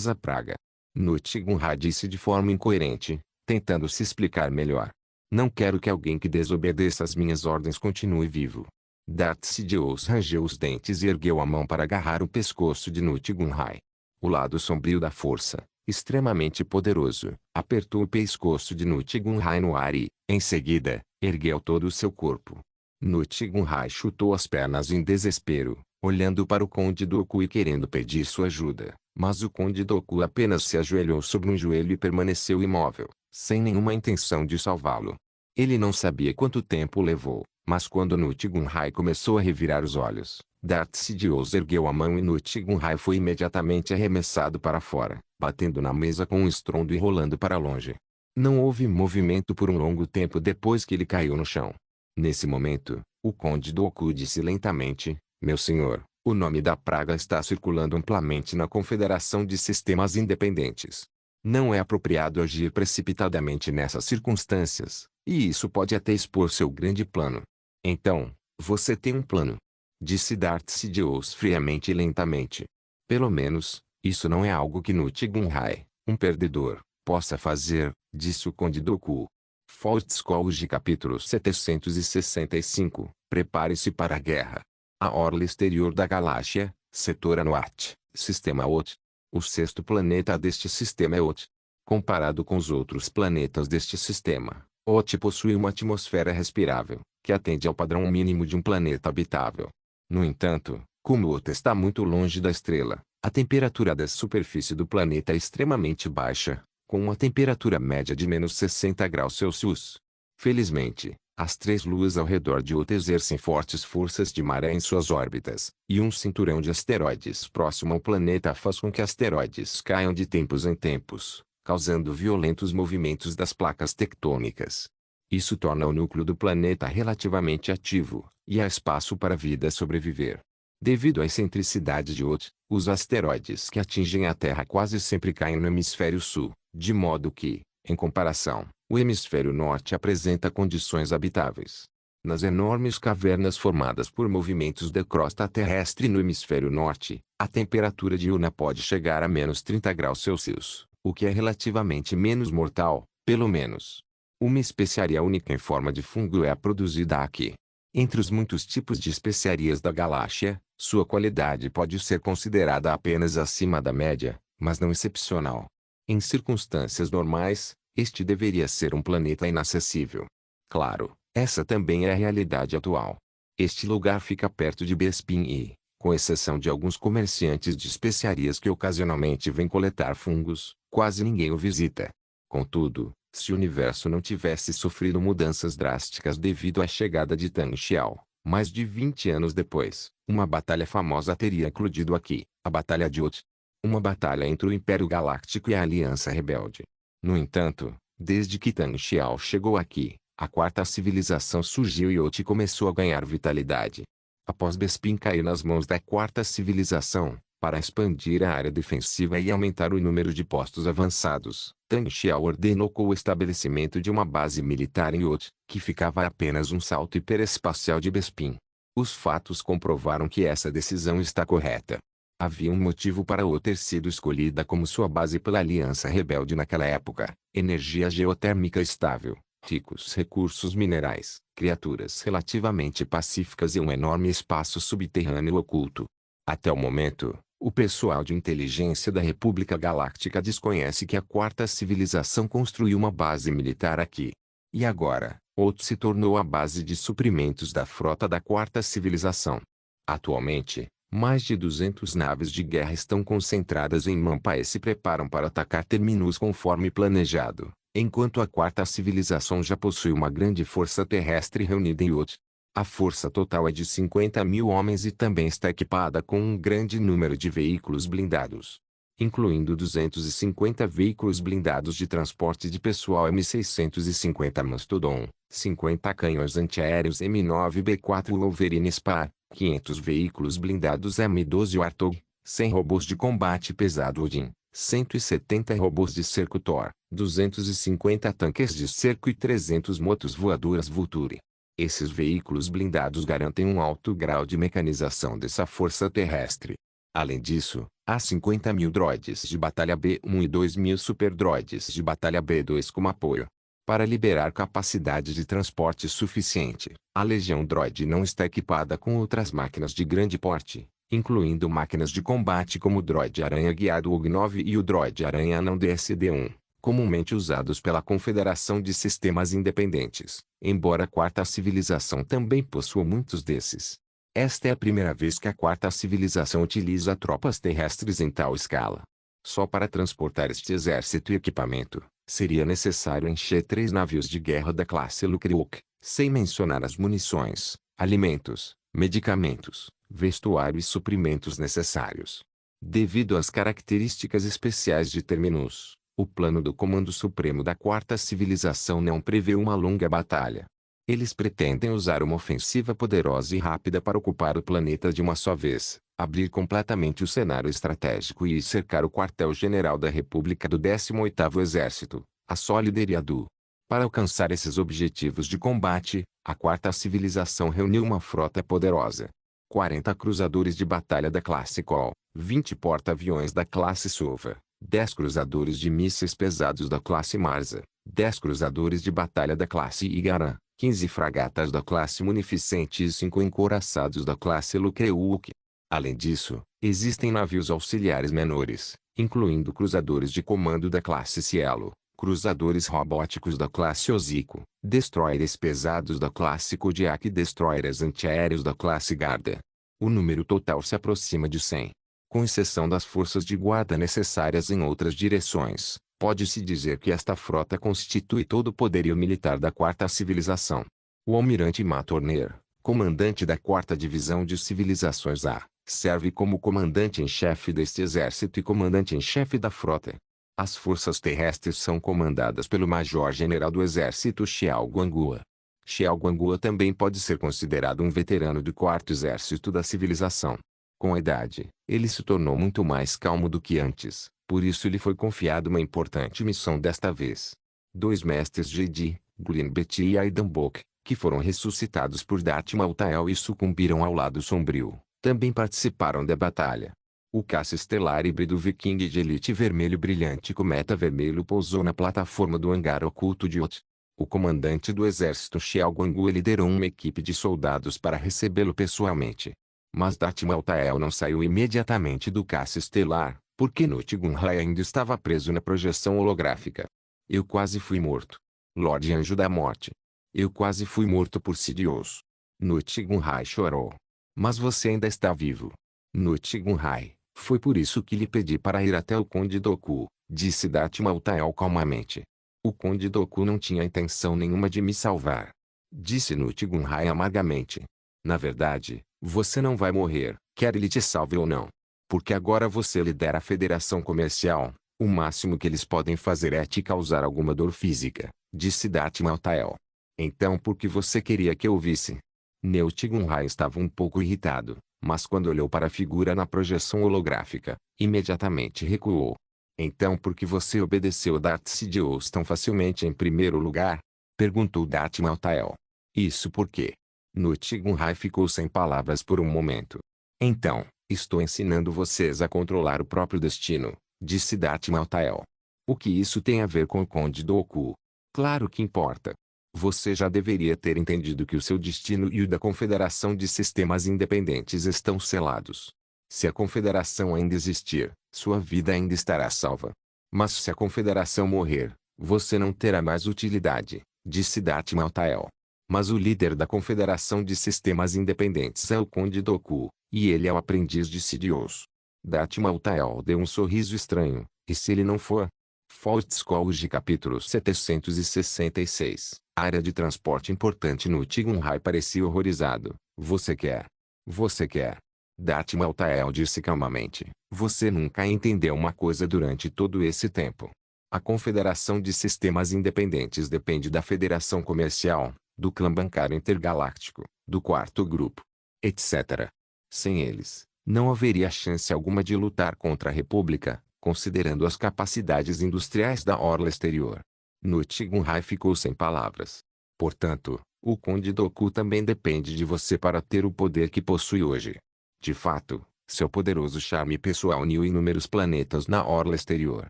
a praga. Nute Gunray disse de forma incoerente, tentando se explicar melhor. Não quero que alguém que desobedeça às minhas ordens continue vivo. Darth Sidious rangeu os dentes e ergueu a mão para agarrar o pescoço de Nute Gunray. O lado sombrio da força, extremamente poderoso, apertou o pescoço de Nute Gunray no ar e, em seguida, ergueu todo o seu corpo. Nute Gunray chutou as pernas em desespero, olhando para o Conde Dooku e querendo pedir sua ajuda, mas o Conde Dooku apenas se ajoelhou sobre um joelho e permaneceu imóvel, sem nenhuma intenção de salvá-lo. Ele não sabia quanto tempo levou, mas quando Nute Gunray começou a revirar os olhos, Darth Sidious ergueu a mão e Nute Gunray foi imediatamente arremessado para fora, batendo na mesa com um estrondo e rolando para longe. Não houve movimento por um longo tempo depois que ele caiu no chão. Nesse momento, o Conde Dooku disse lentamente: "Meu senhor, o nome da praga está circulando amplamente na Confederação de Sistemas Independentes. Não é apropriado agir precipitadamente nessas circunstâncias, e isso pode até expor seu grande plano." "Então, você tem um plano?" disse Darth Sidious friamente e lentamente. "Pelo menos, isso não é algo que Nute Gunray, um perdedor, possa fazer", disse o Conde Dooku. Faust Scholes capítulo 765. Prepare-se para a guerra. A orla exterior da galáxia, setor Anuat, sistema Ot. O sexto planeta deste sistema é Ot. Comparado com os outros planetas deste sistema, Ot possui uma atmosfera respirável, que atende ao padrão mínimo de um planeta habitável. No entanto, como Ot está muito longe da estrela, a temperatura da superfície do planeta é extremamente baixa, com uma temperatura média de menos 60 graus Celsius. Felizmente, as três luas ao redor de Ot exercem fortes forças de maré em suas órbitas, e um cinturão de asteroides próximo ao planeta faz com que asteroides caiam de tempos em tempos, causando violentos movimentos das placas tectônicas. Isso torna o núcleo do planeta relativamente ativo, e há espaço para a vida sobreviver. Devido à excentricidade de Ot, os asteroides que atingem a Terra quase sempre caem no hemisfério sul, de modo que, em comparação, o hemisfério norte apresenta condições habitáveis. Nas enormes cavernas formadas por movimentos da crosta terrestre no hemisfério norte, a temperatura diurna pode chegar a menos 30 graus Celsius, o que é relativamente menos mortal, pelo menos. Uma especiaria única em forma de fungo é produzida aqui. Entre os muitos tipos de especiarias da galáxia, sua qualidade pode ser considerada apenas acima da média, mas não excepcional. Em circunstâncias normais, este deveria ser um planeta inacessível. Claro, essa também é a realidade atual. Este lugar fica perto de Bespin e, com exceção de alguns comerciantes de especiarias que ocasionalmente vêm coletar fungos, quase ninguém o visita. Contudo, se o universo não tivesse sofrido mudanças drásticas devido à chegada de Tang Xiao, mais de 20 anos depois, uma batalha famosa teria eclodido aqui, a Batalha de Ot. Uma batalha entre o Império Galáctico e a Aliança Rebelde. No entanto, desde que Tang Xiao chegou aqui, a quarta civilização surgiu e Ot começou a ganhar vitalidade. Após Bespin cair nas mãos da quarta civilização, para expandir a área defensiva e aumentar o número de postos avançados, Tang Xiao ordenou o estabelecimento de uma base militar em Ot, que ficava a apenas um salto hiperespacial de Bespin. Os fatos comprovaram que essa decisão está correta. Havia um motivo para Ot ter sido escolhida como sua base pela Aliança Rebelde naquela época: energia geotérmica estável, ricos recursos minerais, criaturas relativamente pacíficas e um enorme espaço subterrâneo oculto. Até o momento, o pessoal de inteligência da República Galáctica desconhece que a quarta civilização construiu uma base militar aqui. E agora, Ot se tornou a base de suprimentos da frota da quarta civilização. Atualmente, mais de 200 naves de guerra estão concentradas em Mampa e se preparam para atacar Terminus conforme planejado, enquanto a quarta civilização já possui uma grande força terrestre reunida em Ot. A força total é de 50.000 homens e também está equipada com um grande número de veículos blindados, incluindo 250 veículos blindados de transporte de pessoal M650 Mastodon, 50 canhões antiaéreos M9B4 Wolverine Spar, 500 veículos blindados M12 Warthog, 100 robôs de combate pesado Odin, 170 robôs de cerco Thor, 250 tanques de cerco e 300 motos voadoras Vulture. Esses veículos blindados garantem um alto grau de mecanização dessa força terrestre. Além disso, há 50.000 droides de batalha B1 e 2.000 superdroides de batalha B2 como apoio. Para liberar capacidade de transporte suficiente, a Legião Droid não está equipada com outras máquinas de grande porte, incluindo máquinas de combate como o Droid Aranha Guiado OG-9 e o Droid Aranha Anão DSD-1, comumente usados pela Confederação de Sistemas Independentes, embora a Quarta Civilização também possua muitos desses. Esta é a primeira vez que a Quarta Civilização utiliza tropas terrestres em tal escala. Só para transportar este exército e equipamento, seria necessário encher 3 navios de guerra da classe Lukriuk, sem mencionar as munições, alimentos, medicamentos, vestuário e suprimentos necessários. Devido às características especiais de Terminus, o plano do Comando Supremo da Quarta Civilização não prevê uma longa batalha. Eles pretendem usar uma ofensiva poderosa e rápida para ocupar o planeta de uma só vez, abrir completamente o cenário estratégico e cercar o quartel-general da República do 18º Exército, a Solider e a Du. Para alcançar esses objetivos de combate, a Quarta Civilização reuniu uma frota poderosa. 40 cruzadores de batalha da classe Col, 20 porta-aviões da classe Sova, 10 cruzadores de mísseis pesados da classe Marsa, 10 cruzadores de batalha da classe Igaran, 15 fragatas da classe Munificente e 5 encouraçados da classe Lukreuk. Além disso, existem navios auxiliares menores, incluindo cruzadores de comando da classe Cielo, cruzadores robóticos da classe Ozico, destroyers pesados da classe Kodiak e destroyers antiaéreos da classe Garda. O número total se aproxima de 100. Com exceção das forças de guarda necessárias em outras direções, pode-se dizer que esta frota constitui todo o poderio militar da Quarta Civilização. O almirante Matt Horner, comandante da 4ª Divisão de Civilizações A, serve como comandante-em-chefe deste exército e comandante-em-chefe da frota. As forças terrestres são comandadas pelo Major-General do Exército Xiao Guangua. Xiao Guangua também pode ser considerado um veterano do 4º Exército da Civilização. Com a idade, ele se tornou muito mais calmo do que antes, por isso lhe foi confiada uma importante missão desta vez. 2 mestres Jedi, Glen Beatty e Aidan Book, que foram ressuscitados por Darth Maltael e sucumbiram ao lado sombrio, também participaram da batalha. O caça estelar híbrido Viking de elite vermelho brilhante Cometa Vermelho pousou na plataforma do hangar oculto de Ot. O comandante do exército Xiao Guangua liderou uma equipe de soldados para recebê-lo pessoalmente. Mas Darth Maltael não saiu imediatamente do caça estelar, porque Nute Gunray ainda estava preso na projeção holográfica. Eu quase fui morto. Lorde Anjo da Morte. Eu quase fui morto por Sidious. Nute Gunray chorou. Mas você ainda está vivo. Nute Gunray, foi por isso que lhe pedi para ir até o Conde Dooku, disse Darth Maltael calmamente. O Conde Dooku não tinha intenção nenhuma de me salvar. Disse Nute Gunray amargamente. Na verdade, você não vai morrer, quer ele te salve ou não. Porque agora você lidera a Federação Comercial, o máximo que eles podem fazer é te causar alguma dor física, disse Darth Maltael. Então por que você queria que eu visse? Nute Gunray estava um pouco irritado, mas quando olhou para a figura na projeção holográfica, imediatamente recuou. Então por que você obedeceu Darth Sidious tão facilmente em primeiro lugar? Perguntou Darth Maltael. Isso porque... Nute Gunray ficou sem palavras por um momento. Então, estou ensinando vocês a controlar o próprio destino, disse Darth Maltael. O que isso tem a ver com o Conde Dooku? Claro que importa. Você já deveria ter entendido que o seu destino e o da Confederação de Sistemas Independentes estão selados. Se a Confederação ainda existir, sua vida ainda estará salva. Mas se a Confederação morrer, você não terá mais utilidade, disse Darth Maltael. Mas o líder da Confederação de Sistemas Independentes é o Conde Dooku, e ele é o aprendiz de Sidious. Darth Maltael deu um sorriso estranho, e se ele não for? Fault Scholes capítulo 766. Área de transporte importante. Nute Gunray parecia horrorizado. Você quer? Você quer? Darth Maltael disse calmamente. Você nunca entendeu uma coisa durante todo esse tempo. A Confederação de Sistemas Independentes depende da Federação Comercial, do clã bancário intergaláctico, do 4º grupo, etc. Sem eles, Não haveria chance alguma de lutar contra a República, considerando as capacidades industriais da orla exterior. Nuttigunhai ficou sem palavras. Portanto, o Conde Dooku também depende de você para ter o poder que possui hoje. De fato, seu poderoso charme pessoal uniu inúmeros planetas na orla exterior,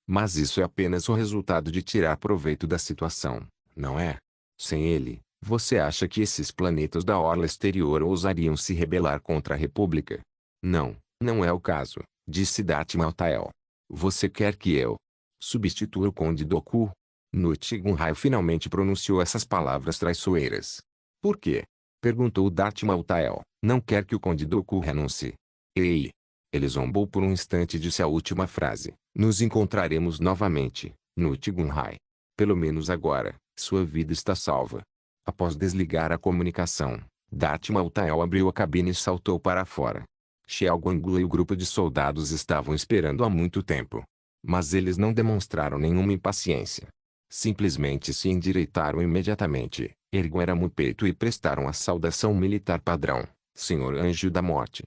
mas isso é apenas o resultado de tirar proveito da situação, não é? Sem ele, você acha que esses planetas da orla exterior ousariam se rebelar contra a República? Não, não é o caso, disse Darth Maltael. Você quer que eu substitua o Conde Dooku? Nuttigunhai finalmente pronunciou essas palavras traiçoeiras. Por quê? Perguntou Darth Maltael. Não quer que o Conde Dooku renuncie. Ei! Ele zombou por um instante e disse a última frase. Nos encontraremos novamente, Nuttigunhai. Pelo menos agora, sua vida está salva. Após desligar a comunicação, Darth Maltael abriu a cabine e saltou para fora. Xiao Guanggu e o grupo de soldados estavam esperando há muito tempo. Mas eles não demonstraram nenhuma impaciência. Simplesmente se endireitaram imediatamente, ergueram o peito e prestaram a saudação militar padrão, Senhor Anjo da Morte.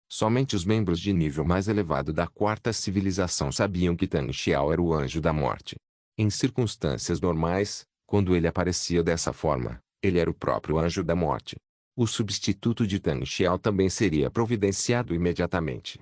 Somente os membros de nível mais elevado da quarta civilização sabiam que Tang Xiao era o Anjo da Morte. Em circunstâncias normais, quando ele aparecia dessa forma, ele era o próprio Anjo da Morte. O substituto de Tang Xiao também seria providenciado imediatamente.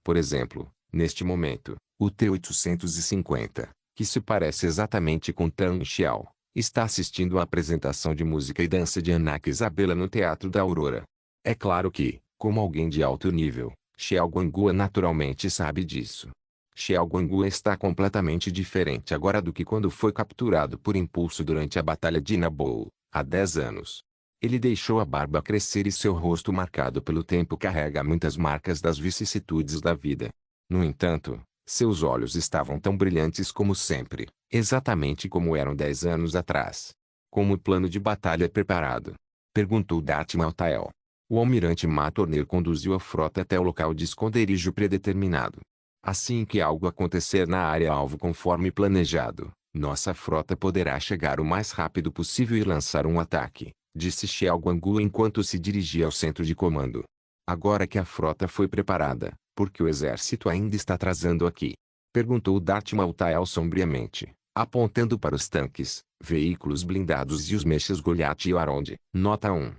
Por exemplo, neste momento, o T-850, que se parece exatamente com Tang Xiao, está assistindo à apresentação de música e dança de Ana Isabela no Teatro da Aurora. É claro que, como alguém de alto nível, Xiao Guanggu naturalmente sabe disso. Xiao Guanggu está completamente diferente agora do que quando foi capturado por impulso durante a Batalha de Naboo, há 10 anos. Ele deixou a barba crescer e seu rosto marcado pelo tempo carrega muitas marcas das vicissitudes da vida. No entanto, seus olhos estavam tão brilhantes como sempre, exatamente como eram 10 anos atrás. Como o plano de batalha é preparado? Perguntou Darth Maltael. O almirante Matorner conduziu a frota até o local de esconderijo predeterminado. Assim que algo acontecer na área-alvo conforme planejado, nossa frota poderá chegar o mais rápido possível e lançar um ataque, disse Xiao Guanggu enquanto se dirigia ao centro de comando. Agora que a frota foi preparada, por que o exército ainda está atrasando aqui? Perguntou Darth Maltael sombriamente, apontando para os tanques, veículos blindados e os mechas Goliath e Arond. Nota 1,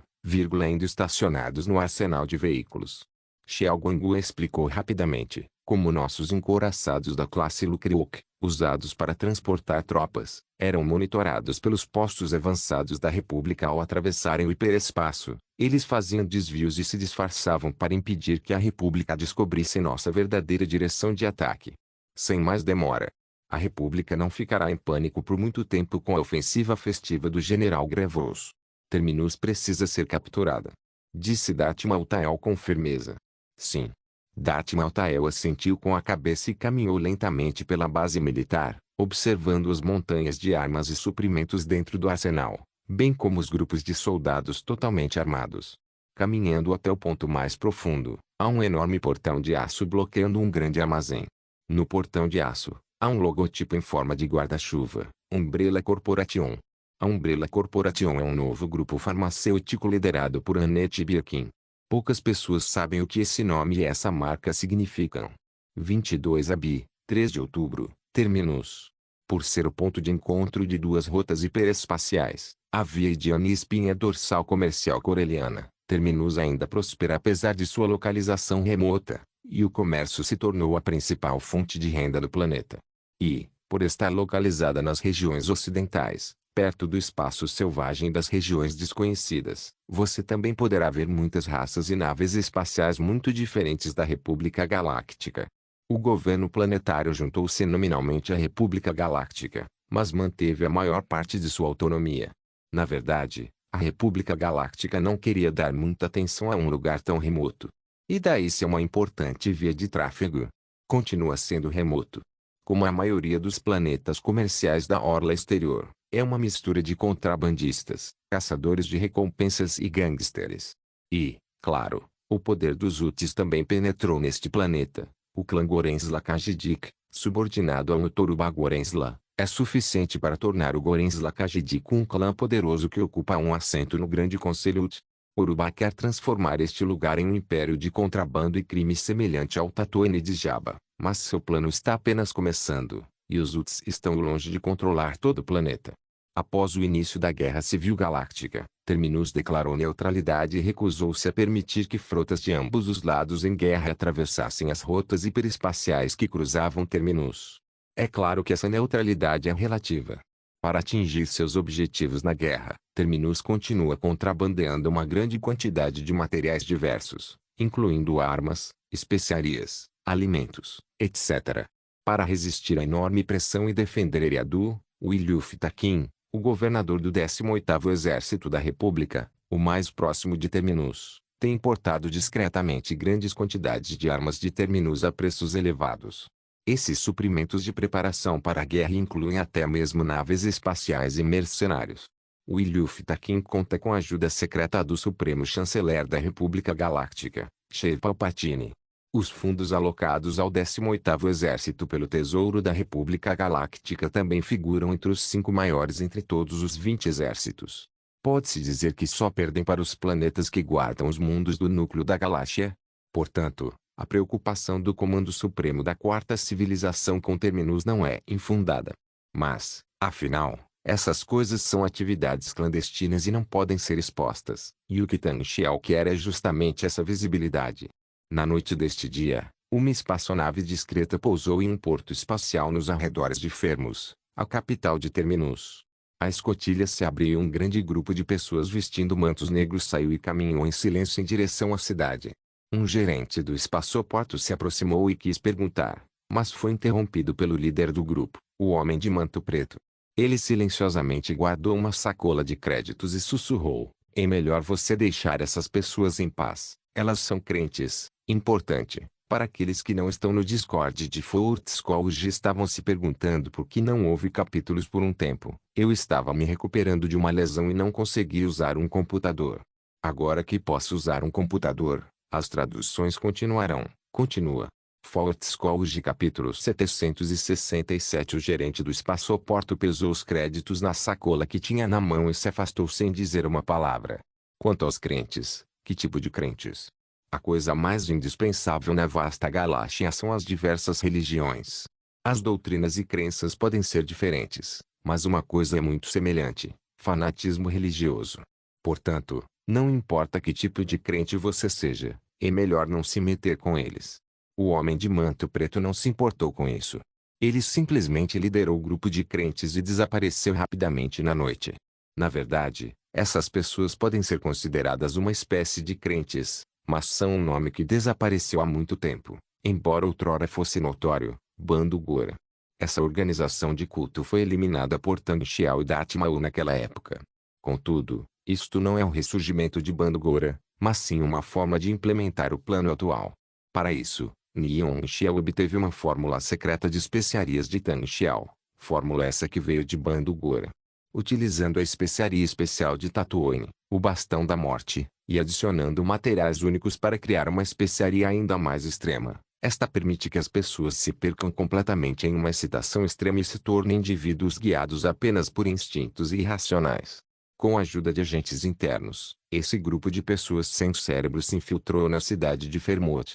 ainda estacionados no arsenal de veículos. Xiao Guanggu explicou rapidamente, como nossos encouraçados da classe Lukriuk, usados para transportar tropas, eram monitorados pelos postos avançados da República ao atravessarem o hiperespaço, eles faziam desvios e se disfarçavam para impedir que a República descobrisse nossa verdadeira direção de ataque. Sem mais demora, a República não ficará em pânico por muito tempo com a ofensiva festiva do General Grievous. Terminus precisa ser capturada, disse Darth Maltael com firmeza. Sim. Darth Maltael assentiu com a cabeça e caminhou lentamente pela base militar, observando as montanhas de armas e suprimentos dentro do arsenal, bem como os grupos de soldados totalmente armados. Caminhando até o ponto mais profundo, há um enorme portão de aço bloqueando um grande armazém. No portão de aço, há um logotipo em forma de guarda-chuva, Umbrella Corporation. A Umbrella Corporation é um novo grupo farmacêutico liderado por Annette Birkin. Poucas pessoas sabem o que esse nome e essa marca significam. 22 AB, 3 de outubro, Terminus. Por ser o ponto de encontro de duas rotas hiperespaciais, a via Idiana e espinha dorsal comercial coreliana, Terminus ainda prospera apesar de sua localização remota, e o comércio se tornou a principal fonte de renda do planeta. E, por estar localizada nas regiões ocidentais, perto do espaço selvagem das regiões desconhecidas, você também poderá ver muitas raças e naves espaciais muito diferentes da República Galáctica. O governo planetário juntou-se nominalmente à República Galáctica, mas manteve a maior parte de sua autonomia. Na verdade, a República Galáctica não queria dar muita atenção a um lugar tão remoto. E daí ser uma importante via de tráfego. Continua sendo remoto. Como a maioria dos planetas comerciais da orla exterior, é uma mistura de contrabandistas, caçadores de recompensas e gangsters. E, claro, o poder dos Utis também penetrou neste planeta. O clã Gorensla Khajidik, subordinado ao Notoruba Gorensla, é suficiente para tornar o Gorensla Khajidik um clã poderoso que ocupa um assento no Grande Conselho Ut. Urubá quer transformar este lugar em um império de contrabando e crime semelhante ao Tatooine de Jabba, mas seu plano está apenas começando, e os Hutts estão longe de controlar todo o planeta. Após o início da Guerra Civil Galáctica, Terminus declarou neutralidade e recusou-se a permitir que frotas de ambos os lados em guerra atravessassem as rotas hiperespaciais que cruzavam Terminus. É claro que essa neutralidade é relativa. Para atingir seus objetivos na guerra, Terminus continua contrabandeando uma grande quantidade de materiais diversos, incluindo armas, especiarias, alimentos, etc. Para resistir à enorme pressão e defender Eriadu, Williuf Takin, o governador do 18º Exército da República, o mais próximo de Terminus, tem importado discretamente grandes quantidades de armas de Terminus a preços elevados. Esses suprimentos de preparação para a guerra incluem até mesmo naves espaciais e mercenários. Williuf Takin conta com a ajuda secreta do Supremo Chanceler da República Galáctica, Sheev Palpatine. Os fundos alocados ao 18º Exército pelo Tesouro da República Galáctica também figuram entre os 5 maiores entre todos os 20 exércitos. Pode-se dizer que só perdem para os planetas que guardam os mundos do núcleo da galáxia. Portanto, a preocupação do Comando Supremo da Quarta Civilização com Terminus não é infundada. Mas, afinal, essas coisas são atividades clandestinas e não podem ser expostas, e o que Tan Xiao quer é justamente essa visibilidade. Na noite deste dia, uma espaçonave discreta pousou em um porto espacial nos arredores de Fermus, a capital de Terminus. A escotilha se abriu e um grande grupo de pessoas vestindo mantos negros saiu e caminhou em silêncio em direção à cidade. Um gerente do espaçoporto se aproximou e quis perguntar, mas foi interrompido pelo líder do grupo, o homem de manto preto. Ele silenciosamente guardou uma sacola de créditos e sussurrou: "É melhor você deixar essas pessoas em paz, elas são crentes." Importante, para aqueles que não estão no Discord de Forte School estavam se perguntando por que não houve capítulos por um tempo. Eu estava me recuperando de uma lesão e não consegui usar um computador. Agora que posso usar um computador, as traduções continuarão. Continua. Forte School capítulo 767. O gerente do espaçoporto pesou os créditos na sacola que tinha na mão e se afastou sem dizer uma palavra. Quanto aos crentes, que tipo de crentes? A coisa mais indispensável na vasta galáxia são as diversas religiões. As doutrinas e crenças podem ser diferentes, mas uma coisa é muito semelhante: fanatismo religioso. Portanto, não importa que tipo de crente você seja, é melhor não se meter com eles. O homem de manto preto não se importou com isso. Ele simplesmente liderou o grupo de crentes e desapareceu rapidamente na noite. Na verdade, essas pessoas podem ser consideradas uma espécie de crentes, mas são um nome que desapareceu há muito tempo, embora outrora fosse notório: Bando Gora. Essa organização de culto foi eliminada por Tang Xiao e Darth Maul naquela época. Contudo, isto não é um ressurgimento de Bando Gora, mas sim uma forma de implementar o plano atual. Para isso, Nion Xiao obteve uma fórmula secreta de especiarias de Tang Xiao, fórmula essa que veio de Bando Gora. Utilizando a especiaria especial de Tatooine, o Bastão da Morte, e adicionando materiais únicos para criar uma especiaria ainda mais extrema, esta permite que as pessoas se percam completamente em uma excitação extrema e se tornem indivíduos guiados apenas por instintos irracionais. Com a ajuda de agentes internos, esse grupo de pessoas sem cérebro se infiltrou na cidade de Fermot.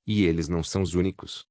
E eles não são os únicos.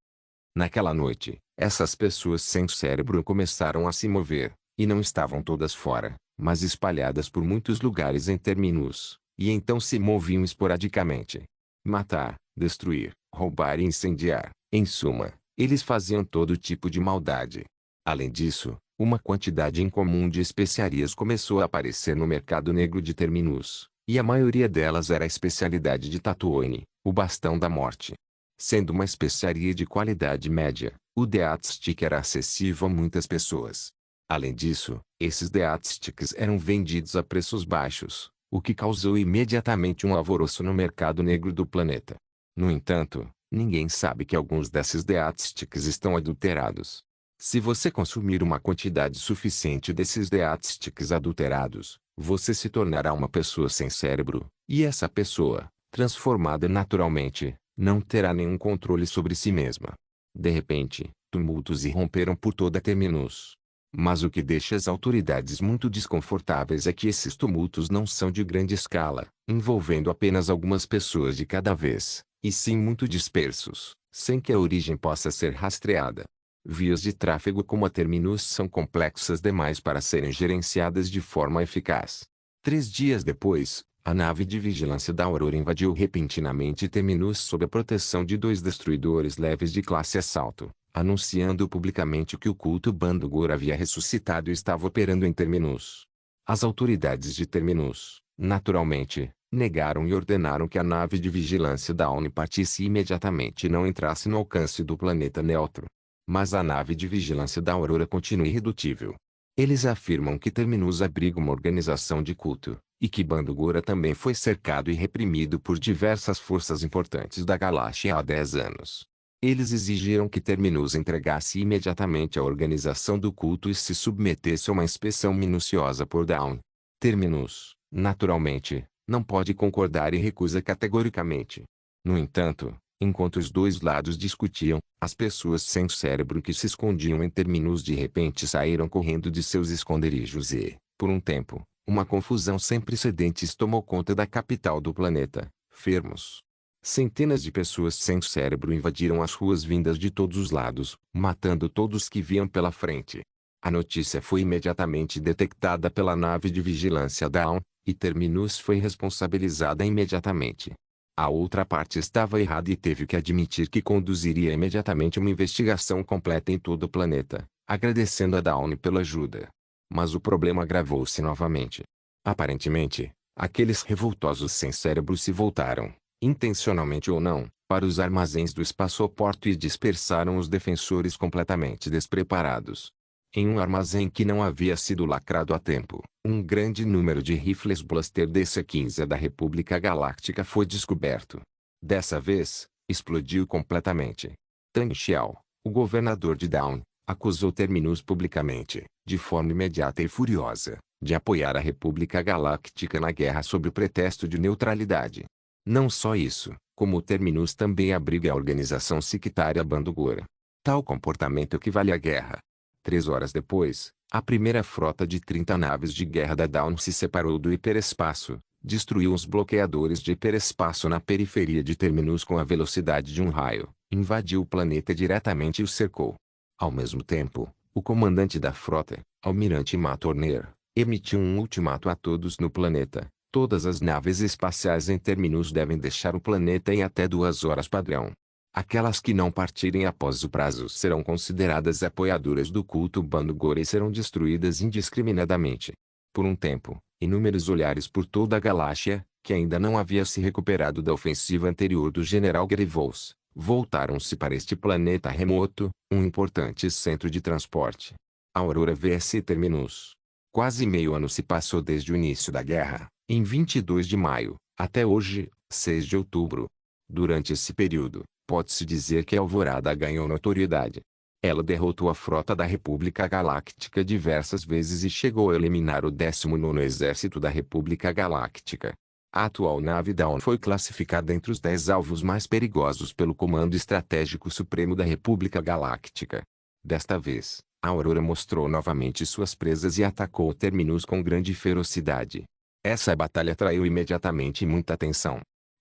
Naquela noite, essas pessoas sem cérebro começaram a se mover, e não estavam todas fora, mas espalhadas por muitos lugares em Terminus, e então se moviam esporadicamente. Matar, destruir, roubar e incendiar, em suma, eles faziam todo tipo de maldade. Além disso, uma quantidade incomum de especiarias começou a aparecer no mercado negro de Terminus, e a maioria delas era a especialidade de Tatooine, o Bastão da Morte. Sendo uma especiaria de qualidade média, o Death Stick era acessível a muitas pessoas. Além disso, esses Death Sticks eram vendidos a preços baixos, o que causou imediatamente um alvoroço no mercado negro do planeta. No entanto, ninguém sabe que alguns desses Death Sticks estão adulterados. Se você consumir uma quantidade suficiente desses Death Sticks adulterados, você se tornará uma pessoa sem cérebro, e essa pessoa, transformada naturalmente, não terá nenhum controle sobre si mesma. De repente, tumultos irromperam por toda Terminus. Mas o que deixa as autoridades muito desconfortáveis é que esses tumultos não são de grande escala, envolvendo apenas algumas pessoas de cada vez, e sim muito dispersos, sem que a origem possa ser rastreada. Vias de tráfego como a Terminus são complexas demais para serem gerenciadas de forma eficaz. 3 dias depois, a nave de vigilância da Aurora invadiu repentinamente Terminus sob a proteção de 2 destruidores leves de classe assalto, anunciando publicamente que o culto Bando-Gur havia ressuscitado e estava operando em Terminus. As autoridades de Terminus, naturalmente, negaram e ordenaram que a nave de vigilância da ONU partisse imediatamente e não entrasse no alcance do planeta neutro. Mas a nave de vigilância da Aurora continua irredutível. Eles afirmam que Terminus abriga uma organização de culto, e que Bando-Gur também foi cercado e reprimido por diversas forças importantes da galáxia há 10 anos. Eles exigiram que Terminus entregasse imediatamente a organização do culto e se submetesse a uma inspeção minuciosa por Dawn. Terminus, naturalmente, não pode concordar e recusa categoricamente. No entanto, enquanto os dois lados discutiam, as pessoas sem cérebro que se escondiam em Terminus de repente saíram correndo de seus esconderijos e, por um tempo, uma confusão sem precedentes tomou conta da capital do planeta, Firmus. Centenas de pessoas sem cérebro invadiram as ruas vindas de todos os lados, matando todos que viam pela frente. A notícia foi imediatamente detectada pela nave de vigilância Dawn, e Terminus foi responsabilizada imediatamente. A outra parte estava errada e teve que admitir que conduziria imediatamente uma investigação completa em todo o planeta, agradecendo a Dawn pela ajuda. Mas o problema agravou-se novamente. Aparentemente, aqueles revoltosos sem cérebro se voltaram, intencionalmente ou não, para os armazéns do espaçoporto e dispersaram os defensores completamente despreparados. Em um armazém que não havia sido lacrado a tempo, um grande número de rifles Blaster DC-15 da República Galáctica foi descoberto. Dessa vez, explodiu completamente. Tang Xiao, o governador de Dawn, acusou Terminus publicamente, de forma imediata e furiosa, de apoiar a República Galáctica na guerra sob o pretexto de neutralidade. Não só isso, como o Terminus também abriga a organização sectária Bando-Gur. Tal comportamento equivale à guerra. 3 horas depois, a primeira frota de 30 naves de guerra da Dawn se separou do hiperespaço, destruiu os bloqueadores de hiperespaço na periferia de Terminus com a velocidade de um raio, invadiu o planeta diretamente e o cercou. Ao mesmo tempo, o comandante da frota, Almirante Matorner, emitiu um ultimato a todos no planeta: todas as naves espaciais em Terminus devem deixar o planeta em até 2 horas padrão. Aquelas que não partirem após o prazo serão consideradas apoiadoras do culto Bando-Gur e serão destruídas indiscriminadamente. Por um tempo, inúmeros olhares por toda a galáxia, que ainda não havia se recuperado da ofensiva anterior do General Grievous, voltaram-se para este planeta remoto, um importante centro de transporte. Aurora vs Terminus. Quase meio ano se passou desde o início da guerra, em 22 de maio, até hoje, 6 de outubro. Durante esse período, pode-se dizer que a Alvorada ganhou notoriedade. Ela derrotou a frota da República Galáctica diversas vezes e chegou a eliminar o 19º Exército da República Galáctica. A atual nave Dawn foi classificada entre os 10 alvos mais perigosos pelo Comando Estratégico Supremo da República Galáctica. Desta vez, a Aurora mostrou novamente suas presas e atacou o Terminus com grande ferocidade. Essa batalha atraiu imediatamente muita atenção.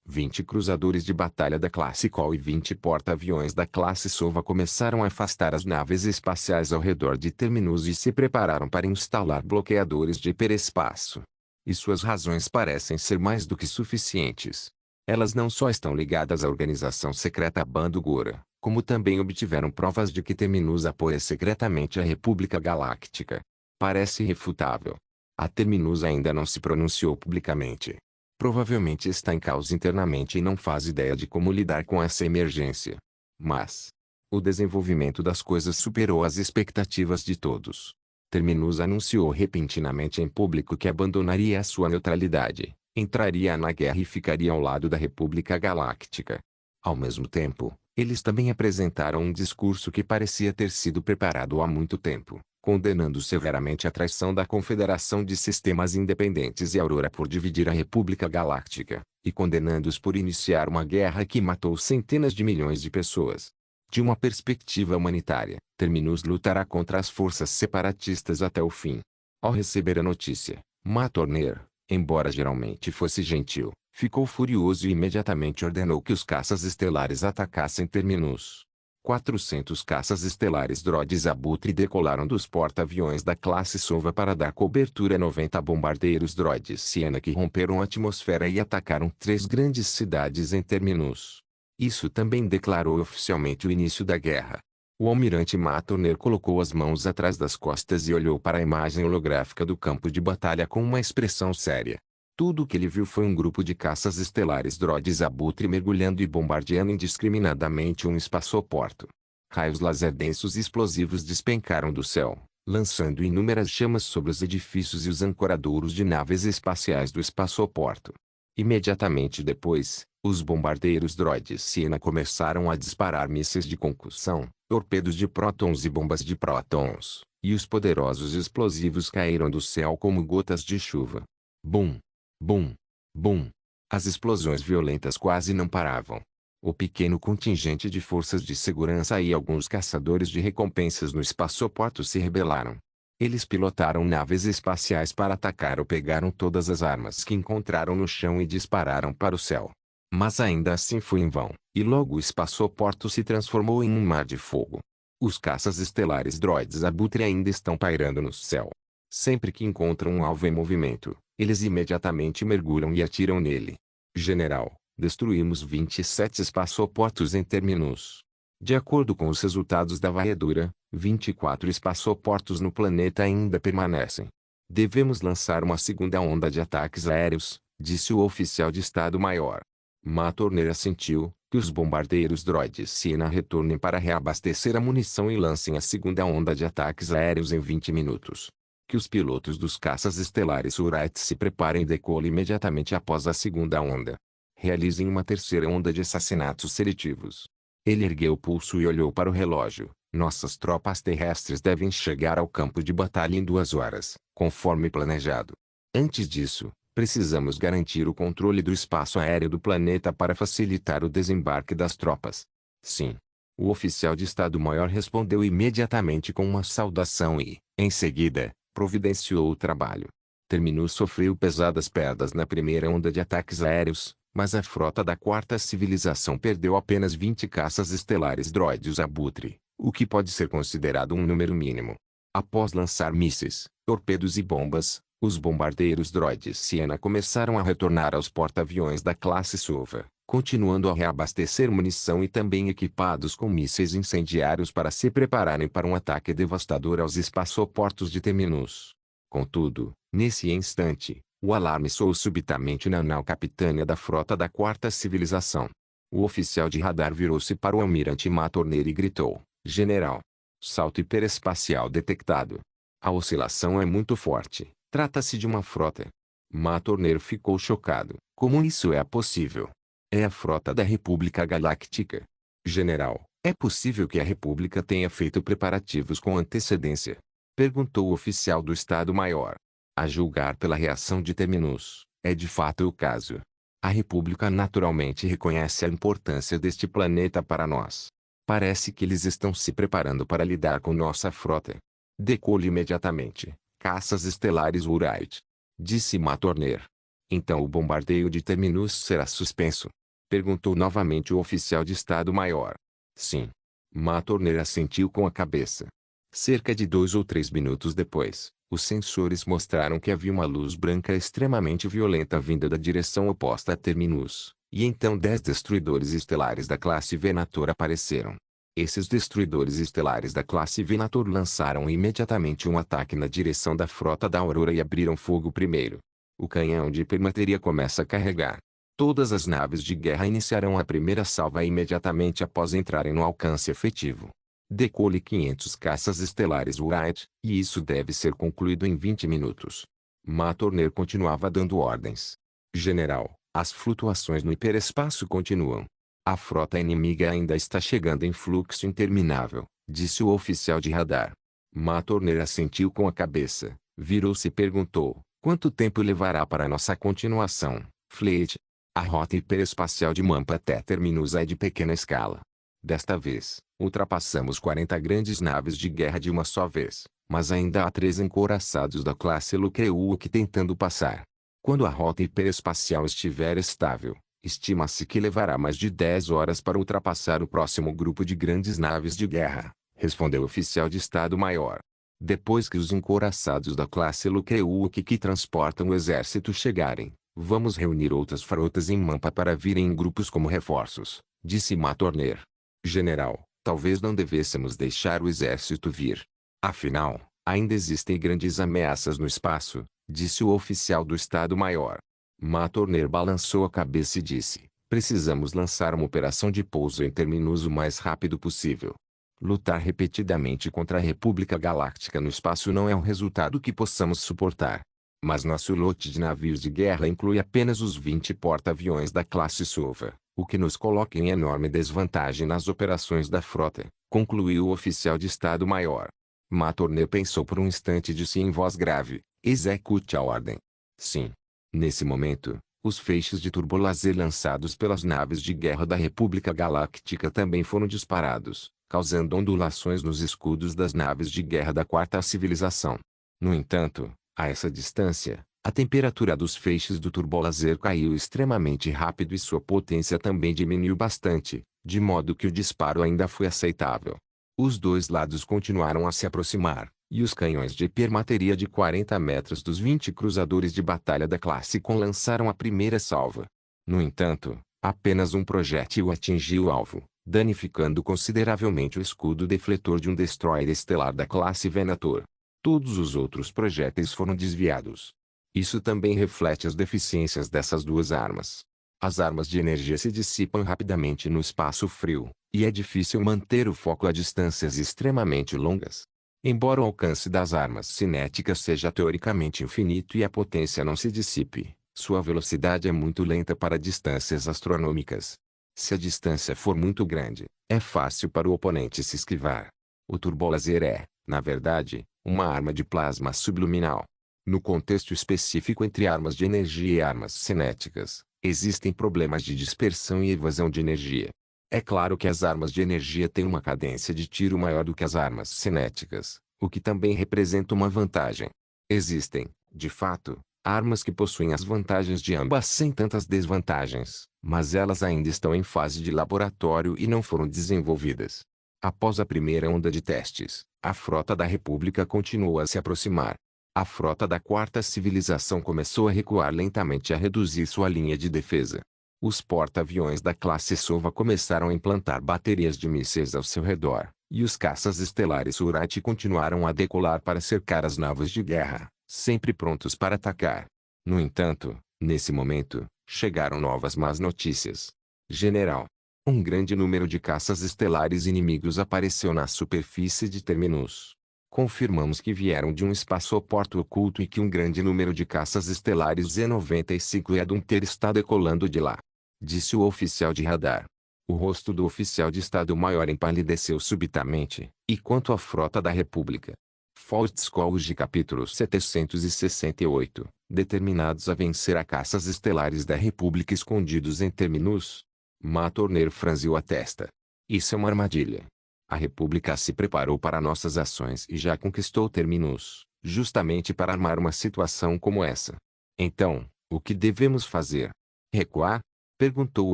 20 cruzadores de batalha da classe Col e 20 porta-aviões da classe Sova começaram a afastar as naves espaciais ao redor de Terminus e se prepararam para instalar bloqueadores de hiperespaço. E suas razões parecem ser mais do que suficientes. Elas não só estão ligadas à organização secreta Bando-Gur, como também obtiveram provas de que Terminus apoia secretamente a República Galáctica. Parece irrefutável. A Terminus ainda não se pronunciou publicamente. Provavelmente está em caos internamente e não faz ideia de como lidar com essa emergência. Mas o desenvolvimento das coisas superou as expectativas de todos. Terminus anunciou repentinamente em público que abandonaria a sua neutralidade, entraria na guerra e ficaria ao lado da República Galáctica. Ao mesmo tempo, eles também apresentaram um discurso que parecia ter sido preparado há muito tempo, condenando severamente a traição da Confederação de Sistemas Independentes e Aurora por dividir a República Galáctica, e condenando-os por iniciar uma guerra que matou centenas de milhões de pessoas. De uma perspectiva humanitária, Terminus lutará contra as forças separatistas até o fim. Ao receber a notícia, Matorner, embora geralmente fosse gentil, ficou furioso e imediatamente ordenou que os caças estelares atacassem Terminus. 400 caças estelares droides Abutre decolaram dos porta-aviões da classe Sova para dar cobertura a 90 bombardeiros droides Siena que romperam a atmosfera e atacaram 3 grandes cidades em Terminus. Isso também declarou oficialmente o início da guerra. O almirante Matorner colocou as mãos atrás das costas e olhou para a imagem holográfica do campo de batalha com uma expressão séria. Tudo o que ele viu foi um grupo de caças estelares droides Abutre mergulhando e bombardeando indiscriminadamente um espaçoporto. Raios laser densos e explosivos despencaram do céu, lançando inúmeras chamas sobre os edifícios e os ancoradouros de naves espaciais do espaçoporto. Imediatamente depois, os bombardeiros droides Siena começaram a disparar mísseis de concussão, torpedos de prótons e bombas de prótons, e os poderosos explosivos caíram do céu como gotas de chuva. Bum! Bum! Bum! As explosões violentas quase não paravam. O pequeno contingente de forças de segurança e alguns caçadores de recompensas no espaçoporto se rebelaram. Eles pilotaram naves espaciais para atacar ou pegaram todas as armas que encontraram no chão e dispararam para o céu. Mas ainda assim foi em vão, e logo o espaçoporto se transformou em um mar de fogo. Os caças estelares droides Abutre ainda estão pairando no céu. Sempre que encontram um alvo em movimento, eles imediatamente mergulham e atiram nele. General, destruímos 27 espaçoportos em Terminus. De acordo com os resultados da varredura, 24 espaçoportos no planeta ainda permanecem. Devemos lançar uma segunda onda de ataques aéreos, disse o oficial de Estado-Maior. Matorner assentiu, que os bombardeiros droides Siena retornem para reabastecer a munição e lancem a segunda onda de ataques aéreos em 20 minutos. Que os pilotos dos caças estelares Urite se preparem e decolem imediatamente após a segunda onda. Realizem uma terceira onda de assassinatos seletivos. Ele ergueu o pulso e olhou para o relógio. Nossas tropas terrestres devem chegar ao campo de batalha em 2 horas, conforme planejado. Antes disso, precisamos garantir o controle do espaço aéreo do planeta para facilitar o desembarque das tropas. Sim. O oficial de Estado-Maior respondeu imediatamente com uma saudação e, em seguida, providenciou o trabalho. Terminus sofreu pesadas perdas na primeira onda de ataques aéreos, mas a frota da quarta civilização perdeu apenas 20 caças estelares droides Abutre, o que pode ser considerado um número mínimo. Após lançar mísseis, torpedos e bombas, os bombardeiros droides Siena começaram a retornar aos porta-aviões da classe Sova, continuando a reabastecer munição e também equipados com mísseis incendiários para se prepararem para um ataque devastador aos espaçoportos de Terminus. Contudo, nesse instante, o alarme soou subitamente na nau capitânia da frota da quarta civilização. O oficial de radar virou-se para o almirante Matorner e gritou: General! Salto hiperespacial detectado. A oscilação é muito forte. Trata-se de uma frota. Matorner ficou chocado. Como isso é possível? É a frota da República Galáctica. General, é possível que a República tenha feito preparativos com antecedência? Perguntou o oficial do Estado-Maior. A julgar pela reação de Terminus, é de fato o caso. A República naturalmente reconhece a importância deste planeta para nós. Parece que eles estão se preparando para lidar com nossa frota. Decole imediatamente, caças estelares Urite, disse Matorner. Então o bombardeio de Terminus será suspenso? Perguntou novamente o oficial de Estado-Maior. Sim. Matorner assentiu com a cabeça. Cerca de 2 ou 3 minutos depois, os sensores mostraram que havia uma luz branca extremamente violenta vinda da direção oposta a Terminus, e então 10 destruidores estelares da classe Venator apareceram. Esses destruidores estelares da classe Venator lançaram imediatamente um ataque na direção da frota da Aurora e abriram fogo primeiro. O canhão de hipermateria começa a carregar. Todas as naves de guerra iniciarão a primeira salva imediatamente após entrarem no alcance efetivo. Decole 500 caças estelares Urite, e isso deve ser concluído em 20 minutos. Matorner continuava dando ordens. General, as flutuações no hiperespaço continuam. A frota inimiga ainda está chegando em fluxo interminável, disse o oficial de radar. Matorner assentiu com a cabeça, virou-se e perguntou: quanto tempo levará para nossa continuação, Fleet? A rota hiperespacial de Mampa até Terminus é de pequena escala. Desta vez, ultrapassamos 40 grandes naves de guerra de uma só vez, mas ainda há 3 encouraçados da classe Lukreuk tentando passar. Quando a rota hiperespacial estiver estável, estima-se que levará mais de 10 horas para ultrapassar o próximo grupo de grandes naves de guerra, respondeu o oficial de Estado-Maior. Depois que os encouraçados da classe Lukreuk que transportam o exército chegarem, vamos reunir outras frotas em Mampa para virem em grupos como reforços, disse Matorner. General, talvez não devêssemos deixar o exército vir. Afinal, ainda existem grandes ameaças no espaço, disse o oficial do Estado-Maior. Matorner balançou a cabeça e disse: precisamos lançar uma operação de pouso em Terminus o mais rápido possível. Lutar repetidamente contra a República Galáctica no espaço não é um resultado que possamos suportar. Mas nosso lote de navios de guerra inclui apenas os 20 porta-aviões da classe Sova, o que nos coloca em enorme desvantagem nas operações da frota, concluiu o oficial de Estado-Maior. Matorner pensou por um instante e disse em voz grave: execute a ordem. Sim. Nesse momento, os feixes de turbolaser lançados pelas naves de guerra da República Galáctica também foram disparados, causando ondulações nos escudos das naves de guerra da Quarta Civilização. No entanto, a essa distância, a temperatura dos feixes do turbolaser caiu extremamente rápido e sua potência também diminuiu bastante, de modo que o disparo ainda foi aceitável. Os dois lados continuaram a se aproximar, e os canhões de hipermateria de 40 metros dos 20 cruzadores de batalha da classe Com lançaram a primeira salva. No entanto, apenas um projétil atingiu o alvo, danificando consideravelmente o escudo defletor de um destroyer estelar da classe Venator. Todos os outros projéteis foram desviados. Isso também reflete as deficiências dessas duas armas. As armas de energia se dissipam rapidamente no espaço frio, e é difícil manter o foco a distâncias extremamente longas. Embora o alcance das armas cinéticas seja teoricamente infinito e a potência não se dissipe, sua velocidade é muito lenta para distâncias astronômicas. Se a distância for muito grande, é fácil para o oponente se esquivar. O turbolaser é, na verdade, uma arma de plasma subluminal. No contexto específico entre armas de energia e armas cinéticas, existem problemas de dispersão e evasão de energia. É claro que as armas de energia têm uma cadência de tiro maior do que as armas cinéticas, o que também representa uma vantagem. Existem, de fato, armas que possuem as vantagens de ambas sem tantas desvantagens, mas elas ainda estão em fase de laboratório e não foram desenvolvidas. Após a primeira onda de testes, a frota da República continuou a se aproximar. A frota da Quarta Civilização começou a recuar lentamente e a reduzir sua linha de defesa. Os porta-aviões da classe Sova começaram a implantar baterias de mísseis ao seu redor, e os caças estelares Urati continuaram a decolar para cercar as naves de guerra, sempre prontos para atacar. No entanto, nesse momento, chegaram novas más notícias. General, um grande número de caças estelares inimigos apareceu na superfície de Terminus. Confirmamos que vieram de um espaçoporto oculto e que um grande número de caças estelares Z-95 e Adunter está decolando de lá, disse o oficial de radar. O rosto do oficial de Estado-Maior empalideceu subitamente, e quanto à frota da República? Faustskoll capítulo 768, determinados a vencer a caças estelares da República escondidos em Terminus. Matorner franziu a testa. Isso é uma armadilha. A República se preparou para nossas ações e já conquistou Terminus, justamente para armar uma situação como essa. Então, o que devemos fazer? Recuar? Perguntou o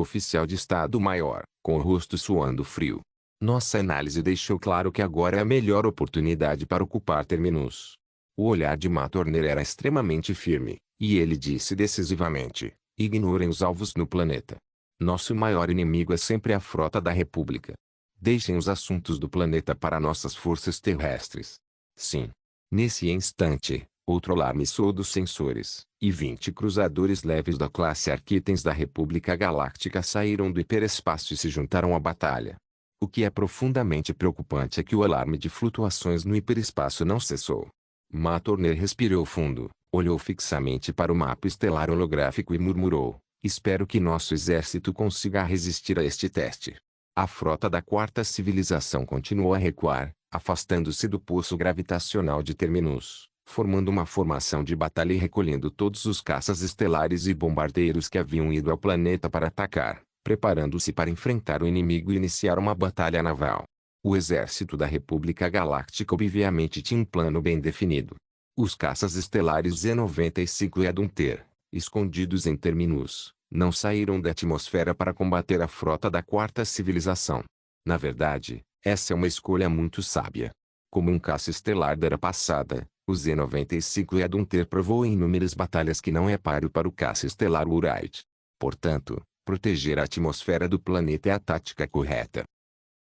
oficial de Estado-Maior, com o rosto suando frio. Nossa análise deixou claro que agora é a melhor oportunidade para ocupar Terminus. O olhar de Matorner era extremamente firme, e ele disse decisivamente: ignorem os alvos no planeta. Nosso maior inimigo é sempre a frota da República. Deixem os assuntos do planeta para nossas forças terrestres. Sim. Nesse instante, outro alarme soou dos sensores, e 20 cruzadores leves da classe Arquitens da República Galáctica saíram do hiperespaço e se juntaram à batalha. O que é profundamente preocupante é que o alarme de flutuações no hiperespaço não cessou. Matorner respirou fundo, olhou fixamente para o mapa estelar holográfico e murmurou: espero que nosso exército consiga resistir a este teste. A frota da Quarta Civilização continuou a recuar, afastando-se do poço gravitacional de Terminus, formando uma formação de batalha e recolhendo todos os caças estelares e bombardeiros que haviam ido ao planeta para atacar. preparando-se para enfrentar o inimigo e iniciar uma batalha naval. O exército da República Galáctica obviamente tinha um plano bem definido. Os caças estelares Z-95 e Adunter, escondidos em Terminus, não saíram da atmosfera para combater a frota da Quarta Civilização. Na verdade, essa é uma escolha muito sábia. Como um caça estelar da era passada, o Z-95 e Adunter provou em inúmeras batalhas que não é páreo para o caça estelar Wright. Portanto, proteger a atmosfera do planeta é a tática correta.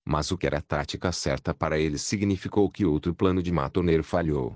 Mas o que era a tática certa para eles significou que outro plano de Matorneiro falhou.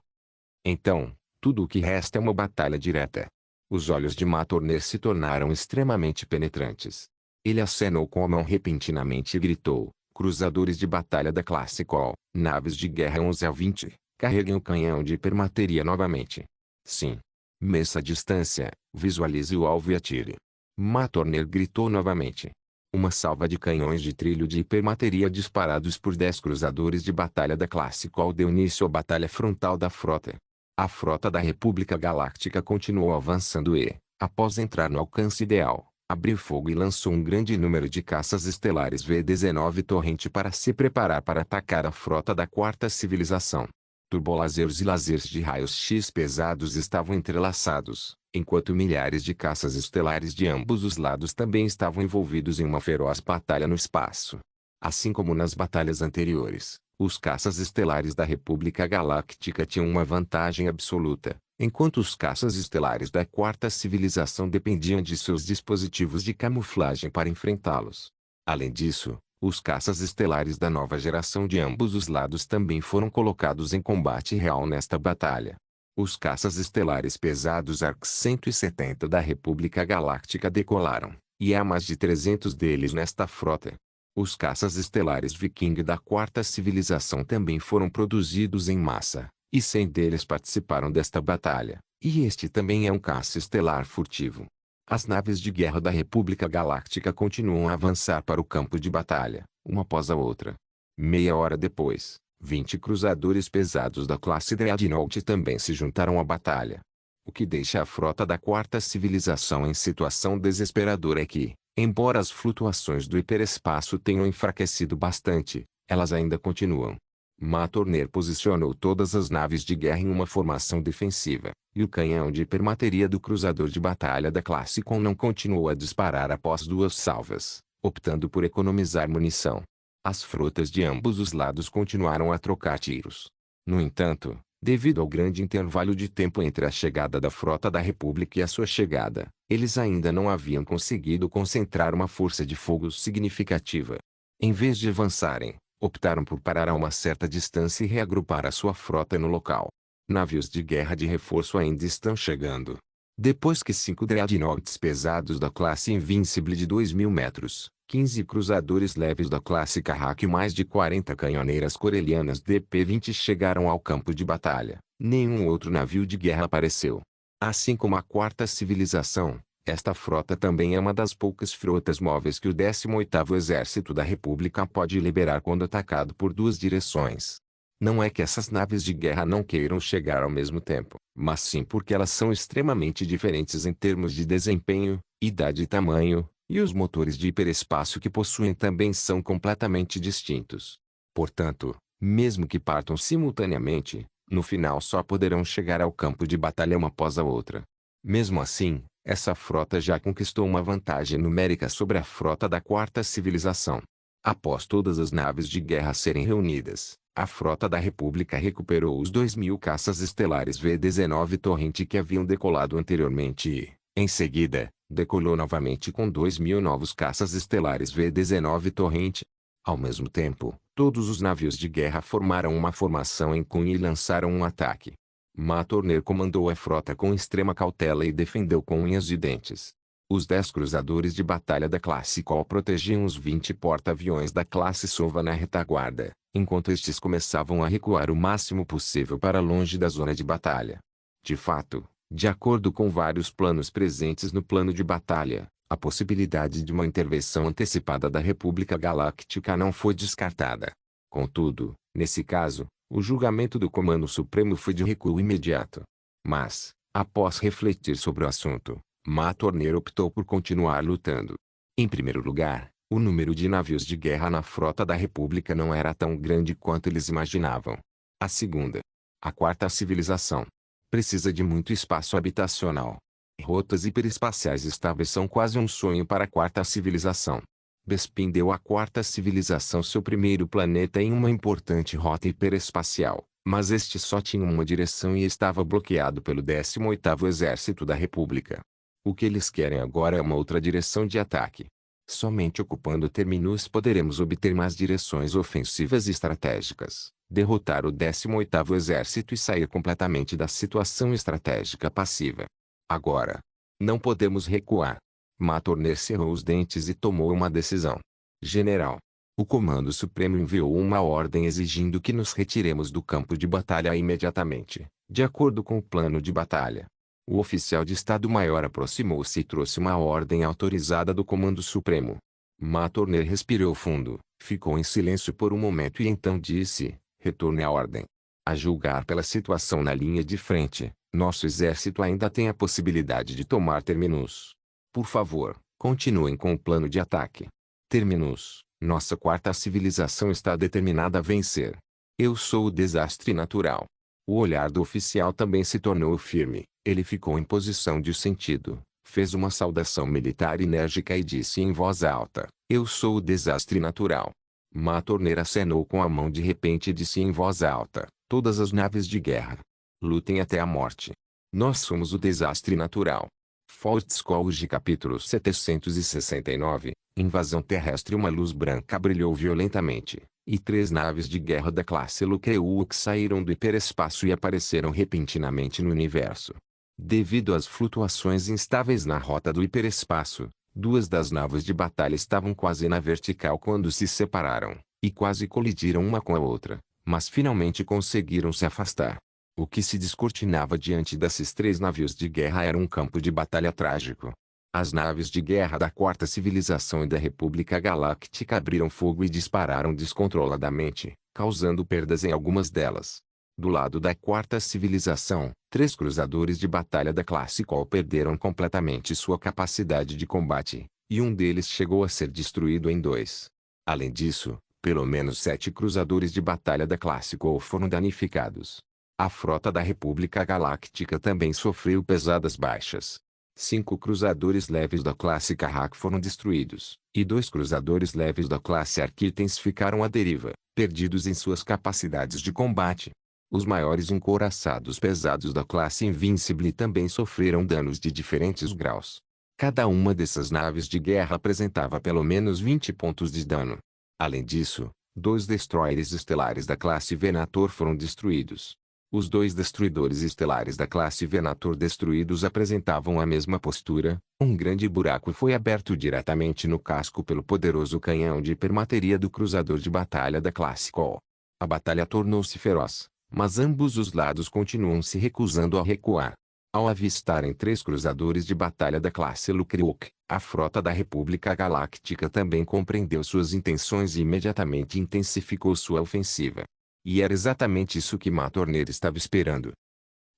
Então, tudo o que resta é uma batalha direta. Os olhos de Matorner se tornaram extremamente penetrantes. Ele acenou com a mão repentinamente e gritou: cruzadores de batalha da classe Col, naves de guerra 11 a 20, carreguem o canhão de hipermateria novamente. Sim. Meça a distância, visualize o alvo e atire. Matorner gritou novamente. Uma salva de canhões de trilho de hipermateria disparados por 10 cruzadores de batalha da classe Col deu início à batalha frontal da frota. A frota da República Galáctica continuou avançando e, após entrar no alcance ideal, abriu fogo e lançou um grande número de caças estelares V-19 Torrente para se preparar para atacar a frota da Quarta Civilização. Turbolazers e lasers de raios-x pesados estavam entrelaçados, enquanto milhares de caças estelares de ambos os lados também estavam envolvidos em uma feroz batalha no espaço. Assim como nas batalhas anteriores, os caças estelares da República Galáctica tinham uma vantagem absoluta, enquanto os caças estelares da Quarta Civilização dependiam de seus dispositivos de camuflagem para enfrentá-los. Além disso, os caças estelares da nova geração de ambos os lados também foram colocados em combate real nesta batalha. Os caças estelares pesados ARC-170 da República Galáctica decolaram, e há mais de 300 deles nesta frota. Os caças estelares Viking da Quarta Civilização também foram produzidos em massa, e 100 deles participaram desta batalha, e este também é um caça estelar furtivo. As naves de guerra da República Galáctica continuam a avançar para o campo de batalha, uma após a outra. Meia hora depois, 20 cruzadores pesados da classe Dreadnought também se juntaram à batalha. O que deixa a frota da Quarta Civilização em situação desesperadora é que, embora as flutuações do hiperespaço tenham enfraquecido bastante, elas ainda continuam. Matorner posicionou todas as naves de guerra em uma formação defensiva, e o canhão de hipermateria do cruzador de batalha da classe Con não continuou a disparar após 2 salvas, optando por economizar munição. As frotas de ambos os lados continuaram a trocar tiros. No entanto, devido ao grande intervalo de tempo entre a chegada da frota da República e a sua chegada, eles ainda não haviam conseguido concentrar uma força de fogo significativa. Em vez de avançarem, optaram por parar a uma certa distância e reagrupar a sua frota no local. Navios de guerra de reforço ainda estão chegando. Depois que 5 dreadnoughts pesados da classe Invincible de 2.000 metros, 15 cruzadores leves da classe Carrack e mais de 40 canhoneiras corelianas DP-20 chegaram ao campo de batalha, nenhum outro navio de guerra apareceu. Assim como a Quarta Civilização, esta frota também é uma das poucas frotas móveis que o 18º Exército da República pode liberar quando atacado por 2 direções. Não é que essas naves de guerra não queiram chegar ao mesmo tempo, mas sim porque elas são extremamente diferentes em termos de desempenho, idade e tamanho, e os motores de hiperespaço que possuem também são completamente distintos. Portanto, mesmo que partam simultaneamente, no final só poderão chegar ao campo de batalha uma após a outra. Mesmo assim, essa frota já conquistou uma vantagem numérica sobre a frota da Quarta Civilização. Após todas as naves de guerra serem reunidas, a frota da República recuperou os 2.000 caças estelares V-19 Torrente que haviam decolado anteriormente e, em seguida, decolou novamente com 2.000 novos caças estelares V-19 Torrente. Ao mesmo tempo, todos os navios de guerra formaram uma formação em cunha e lançaram um ataque. Matorner comandou a frota com extrema cautela e defendeu com unhas e dentes. Os 10 cruzadores de batalha da classe Col protegiam os 20 porta-aviões da classe Sova na retaguarda, enquanto estes começavam a recuar o máximo possível para longe da zona de batalha. De fato, de acordo com vários planos presentes no plano de batalha, a possibilidade de uma intervenção antecipada da República Galáctica não foi descartada. Contudo, nesse caso, o julgamento do Comando Supremo foi de recuo imediato. Mas, após refletir sobre o assunto, Matorner optou por continuar lutando. Em primeiro lugar, o número de navios de guerra na frota da República não era tão grande quanto eles imaginavam. A segunda, a quarta civilização, precisa de muito espaço habitacional. Rotas hiperespaciais estáveis são quase um sonho para a quarta civilização. Bespin deu à quarta civilização seu primeiro planeta em uma importante rota hiperespacial, mas este só tinha uma direção e estava bloqueado pelo 18º Exército da República. O que eles querem agora é uma outra direção de ataque. Somente ocupando Terminus poderemos obter mais direções ofensivas e estratégicas, derrotar o 18º Exército e sair completamente da situação estratégica passiva. Agora, não podemos recuar. Matorner cerrou os dentes e tomou uma decisão. General, o Comando Supremo enviou uma ordem exigindo que nos retiremos do campo de batalha imediatamente, de acordo com o plano de batalha. O oficial de Estado-Maior aproximou-se e trouxe uma ordem autorizada do Comando Supremo. Matorner respirou fundo, ficou em silêncio por um momento e então disse: retorne à ordem. A julgar pela situação na linha de frente, nosso exército ainda tem a possibilidade de tomar Terminus. Por favor, continuem com o plano de ataque. Terminus, nossa quarta civilização está determinada a vencer. Eu sou o desastre natural. O olhar do oficial também se tornou firme. Ele ficou em posição de sentido, fez uma saudação militar enérgica e disse em voz alta: eu sou o desastre natural. Matorner acenou com a mão de repente e disse em voz alta: todas as naves de guerra, lutem até a morte. Nós somos o desastre natural. Fortescue capítulo 769, invasão terrestre. Uma luz branca brilhou violentamente, e 3 naves de guerra da classe Lukeuk saíram do hiperespaço e apareceram repentinamente no universo. Devido às flutuações instáveis na rota do hiperespaço, 2 das naves de batalha estavam quase na vertical quando se separaram, e quase colidiram uma com a outra, mas finalmente conseguiram se afastar. O que se descortinava diante desses 3 navios de guerra era um campo de batalha trágico. As naves de guerra da Quarta Civilização e da República Galáctica abriram fogo e dispararam descontroladamente, causando perdas em algumas delas. Do lado da Quarta Civilização, 3 cruzadores de batalha da classe Col perderam completamente sua capacidade de combate, e um deles chegou a ser destruído em 2. Além disso, pelo menos 7 cruzadores de batalha da classe Col foram danificados. A frota da República Galáctica também sofreu pesadas baixas. 5 cruzadores leves da classe Carrack foram destruídos, e 2 cruzadores leves da classe Arquitens ficaram à deriva, perdidos em suas capacidades de combate. Os maiores encouraçados pesados da classe Invincible também sofreram danos de diferentes graus. Cada uma dessas naves de guerra apresentava pelo menos 20 pontos de dano. Além disso, 2 destroyers estelares da classe Venator foram destruídos. Os 2 destruidores estelares da classe Venator destruídos apresentavam a mesma postura. Um grande buraco foi aberto diretamente no casco pelo poderoso canhão de hipermateria do cruzador de batalha da classe Col. A batalha tornou-se feroz, mas ambos os lados continuam se recusando a recuar. Ao avistarem 3 cruzadores de batalha da classe Lukeuk, a frota da República Galáctica também compreendeu suas intenções e imediatamente intensificou sua ofensiva. E era exatamente isso que Matorner estava esperando.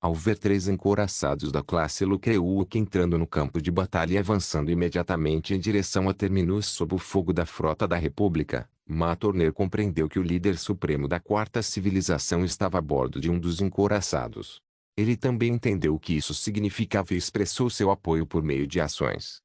Ao ver 3 encouraçados da classe Lukeuk entrando no campo de batalha e avançando imediatamente em direção a Terminus sob o fogo da frota da República, Matorner compreendeu que o líder supremo da Quarta Civilização estava a bordo de um dos encouraçados. Ele também entendeu o que isso significava e expressou seu apoio por meio de ações.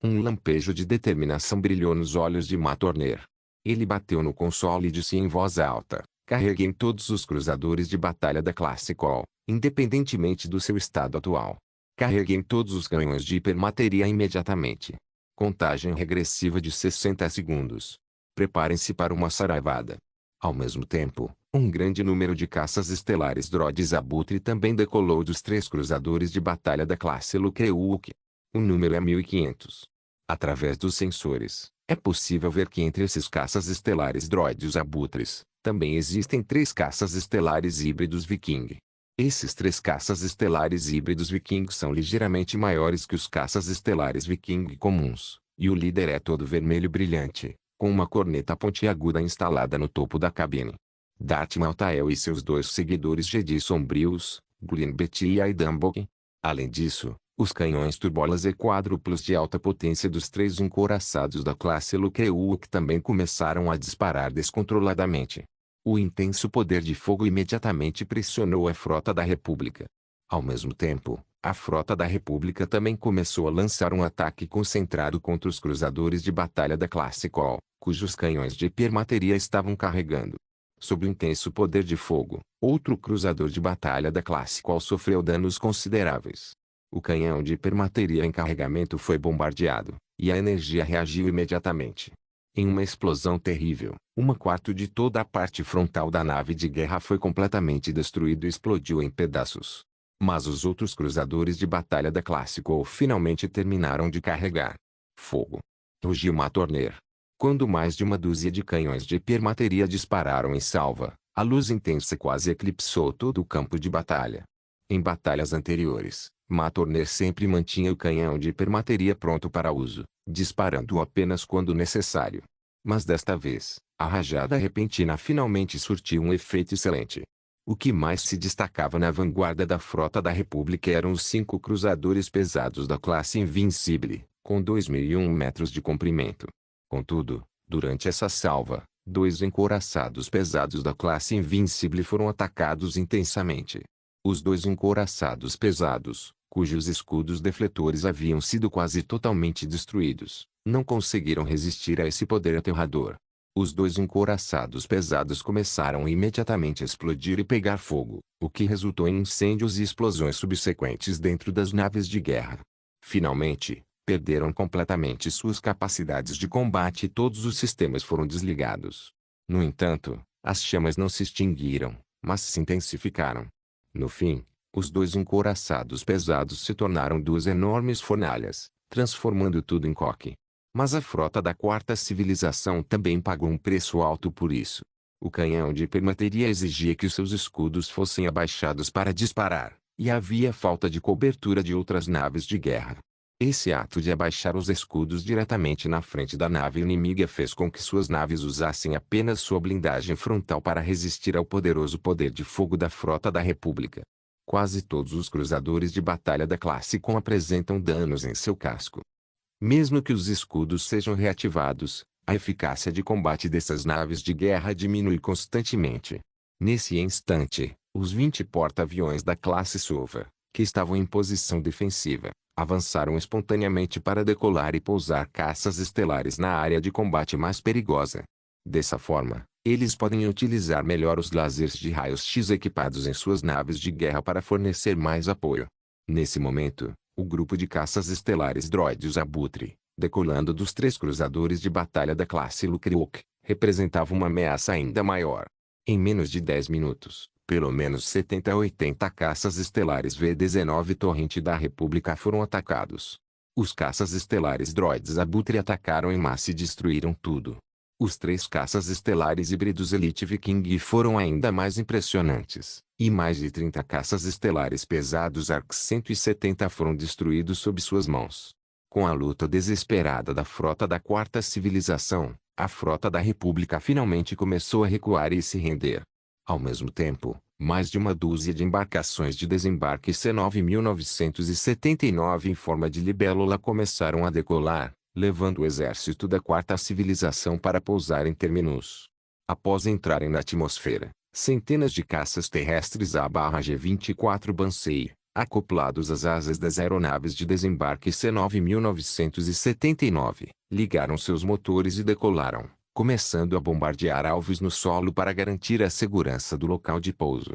Um lampejo de determinação brilhou nos olhos de Matorner. Ele bateu no console e disse em voz alta: carreguem todos os cruzadores de batalha da classe Col, independentemente do seu estado atual. Carreguem todos os canhões de hipermateria imediatamente. Contagem regressiva de 60 segundos. Preparem-se para uma saraivada. Ao mesmo tempo, um grande número de caças estelares droides Abutre também decolou dos 3 cruzadores de batalha da classe Lukeuk. O número é 1500. Através dos sensores, é possível ver que entre esses caças estelares droides Abutres, também existem 3 caças estelares híbridos Viking. Esses 3 caças estelares híbridos Viking são ligeiramente maiores que os caças estelares Viking comuns, e o líder é todo vermelho brilhante, com uma corneta pontiaguda instalada no topo da cabine. Darth Maltael e seus 2 seguidores Jedi sombrios, Glyn Betti e Aidan Boken. Além disso, Os canhões turbolas e quádruplos de alta potência dos três encouraçados da classe Lukeyuk também começaram a disparar descontroladamente. O intenso poder de fogo imediatamente pressionou a frota da República. Ao mesmo tempo, a frota da República também começou a lançar um ataque concentrado contra os cruzadores de batalha da classe Col, cujos canhões de hipermateria estavam carregando. Sob o intenso poder de fogo, outro cruzador de batalha da classe Col sofreu danos consideráveis. O canhão de hipermateria em carregamento foi bombardeado, e a energia reagiu imediatamente. Em uma explosão terrível, 1/4 de toda a parte frontal da nave de guerra foi completamente destruído e explodiu em pedaços. Mas os outros cruzadores de batalha da classe Col finalmente terminaram de carregar. Fogo! Rugiu Matorner. Quando mais de uma dúzia de canhões de hipermateria dispararam em salva, a luz intensa quase eclipsou todo o campo de batalha. Em batalhas anteriores, Matorner sempre mantinha o canhão de hipermateria pronto para uso, disparando-o apenas quando necessário. Mas desta vez, a rajada repentina finalmente surtiu um efeito excelente. O que mais se destacava na vanguarda da frota da República eram os 5 cruzadores pesados da classe Invincible, com 2.001 metros de comprimento. Contudo, durante essa salva, 2 encouraçados pesados da classe Invincible foram atacados intensamente. Os 2 encouraçados pesados, cujos escudos defletores haviam sido quase totalmente destruídos, não conseguiram resistir a esse poder aterrador. Os 2 encouraçados pesados começaram imediatamente a explodir e pegar fogo, o que resultou em incêndios e explosões subsequentes dentro das naves de guerra. Finalmente, perderam completamente suas capacidades de combate e todos os sistemas foram desligados. No entanto, as chamas não se extinguiram, mas se intensificaram. No fim, os 2 encouraçados pesados se tornaram 2 enormes fornalhas, transformando tudo em coque. Mas a frota da quarta civilização também pagou um preço alto por isso. O canhão de hipermateria exigia que os seus escudos fossem abaixados para disparar, e havia falta de cobertura de outras naves de guerra. Esse ato de abaixar os escudos diretamente na frente da nave inimiga fez com que suas naves usassem apenas sua blindagem frontal para resistir ao poderoso poder de fogo da frota da República. Quase todos os cruzadores de batalha da classe Com apresentam danos em seu casco. Mesmo que os escudos sejam reativados, a eficácia de combate dessas naves de guerra diminui constantemente. Nesse instante, os 20 porta-aviões da classe Sova, que estavam em posição defensiva, avançaram espontaneamente para decolar e pousar caças estelares na área de combate mais perigosa. Dessa forma, eles podem utilizar melhor os lasers de raios-x equipados em suas naves de guerra para fornecer mais apoio. Nesse momento, o grupo de caças estelares droides Abutre, decolando dos 3 cruzadores de batalha da classe Lukeyuk, representava uma ameaça ainda maior. Em menos de 10 minutos, pelo menos 70 a 80 caças estelares V-19 Torrente da República foram atacados. Os caças estelares droides Abutre atacaram em massa e destruíram tudo. Os 3 caças estelares híbridos Elite Viking foram ainda mais impressionantes, e mais de 30 caças estelares pesados ARC-170 foram destruídos sob suas mãos. Com a luta desesperada da frota da quarta civilização, a frota da República finalmente começou a recuar e se render. Ao mesmo tempo, mais de uma dúzia de embarcações de desembarque C-9.979 em forma de libélula começaram a decolar, levando o exército da quarta civilização para pousar em Terminus. Após entrarem na atmosfera, centenas de caças terrestres A/G-24 Bansei, acoplados às asas das aeronaves de desembarque C-9.979, ligaram seus motores e decolaram, começando a bombardear alvos no solo para garantir a segurança do local de pouso.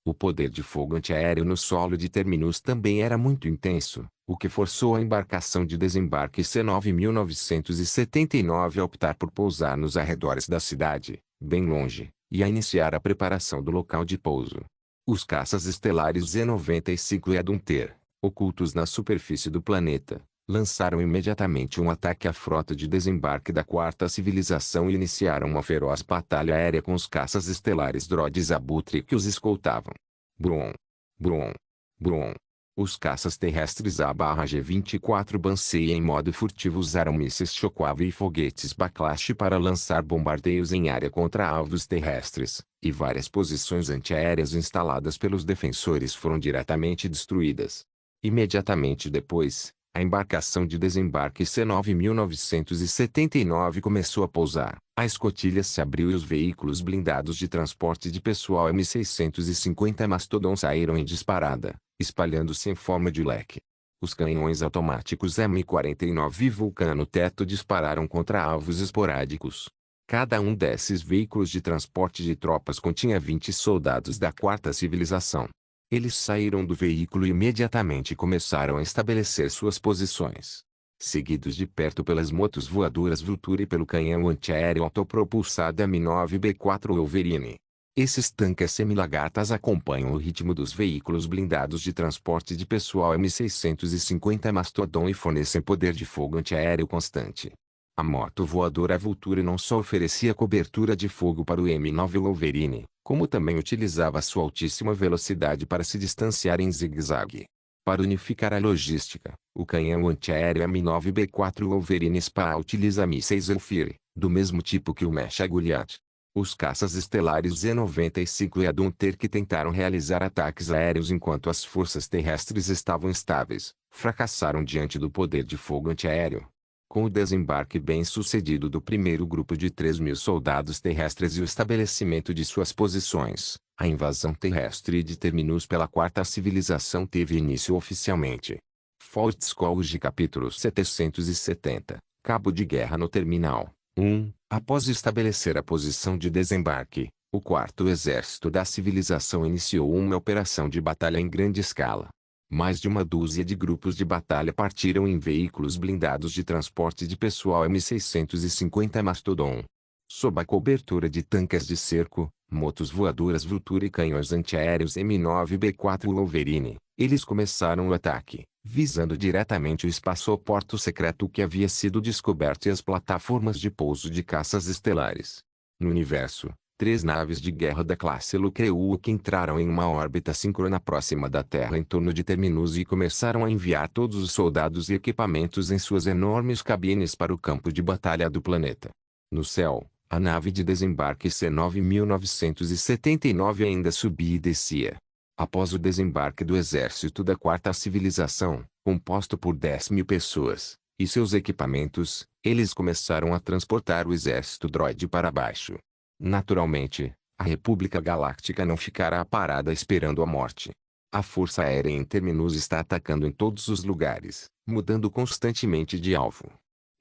O poder de fogo antiaéreo no solo de Terminus também era muito intenso, o que forçou a embarcação de desembarque C-9.979 a optar por pousar nos arredores da cidade, bem longe, e a iniciar a preparação do local de pouso. Os caças estelares Z-95 e Adunter, ocultos na superfície do planeta, lançaram imediatamente um ataque à frota de desembarque da quarta civilização e iniciaram uma feroz batalha aérea com os caças estelares droides Abutre que os escoltavam. Brum! Brum! Brum! Os caças terrestres A/G-24 Bansei em modo furtivo usaram mísseis Shockwave e foguetes Backlash para lançar bombardeios em área contra alvos terrestres, e várias posições antiaéreas instaladas pelos defensores foram diretamente destruídas. Imediatamente depois, a embarcação de desembarque C-9.979 começou a pousar. A escotilha se abriu e os veículos blindados de transporte de pessoal M650 Mastodon saíram em disparada, espalhando-se em forma de leque. Os canhões automáticos M49 Vulcan no teto dispararam contra alvos esporádicos. Cada um desses veículos de transporte de tropas continha 20 soldados da Quarta Civilização. Eles saíram do veículo e imediatamente começaram a estabelecer suas posições. Seguidos de perto pelas motos voadoras Vulture e pelo canhão antiaéreo autopropulsado M9B4 Wolverine. Esses tanques semi-lagartas acompanham o ritmo dos veículos blindados de transporte de pessoal M650 Mastodon e fornecem poder de fogo antiaéreo constante. A moto voadora Vulture não só oferecia cobertura de fogo para o M9 Wolverine, como também utilizava sua altíssima velocidade para se distanciar em zigue-zague. Para unificar a logística, o canhão antiaéreo M9B4 Wolverine SPA utiliza mísseis Zephyr, do mesmo tipo que o Mecha Goliath. Os caças estelares Z-95 e a Dunter tentaram realizar ataques aéreos enquanto as forças terrestres estavam estáveis, fracassaram diante do poder de fogo antiaéreo. Com o desembarque bem-sucedido do primeiro grupo de 3.000 soldados terrestres e o estabelecimento de suas posições, a invasão terrestre de Terminus pela Quarta Civilização teve início oficialmente. Fort Scourge capítulo 770, Cabo de Guerra no Terminal. 1. Após estabelecer a posição de desembarque, o Quarto Exército da Civilização iniciou uma operação de batalha em grande escala. Mais de uma dúzia de grupos de batalha partiram em veículos blindados de transporte de pessoal M650 Mastodon. Sob a cobertura de tanques de cerco, motos voadoras Vulture e canhões antiaéreos M9B4 Wolverine, eles começaram o ataque, visando diretamente o espaçoporto secreto que havia sido descoberto e as plataformas de pouso de caças estelares. No universo, 3 naves de guerra da classe Lucreuc entraram em uma órbita síncrona próxima da Terra em torno de Terminus e começaram a enviar todos os soldados e equipamentos em suas enormes cabines para o campo de batalha do planeta. No céu, a nave de desembarque C-9.979 ainda subia e descia. Após o desembarque do exército da Quarta Civilização, composto por 10.000 pessoas, e seus equipamentos, eles começaram a transportar o exército droide para baixo. Naturalmente, a República Galáctica não ficará parada esperando a morte. A Força Aérea em Terminus está atacando em todos os lugares, mudando constantemente de alvo.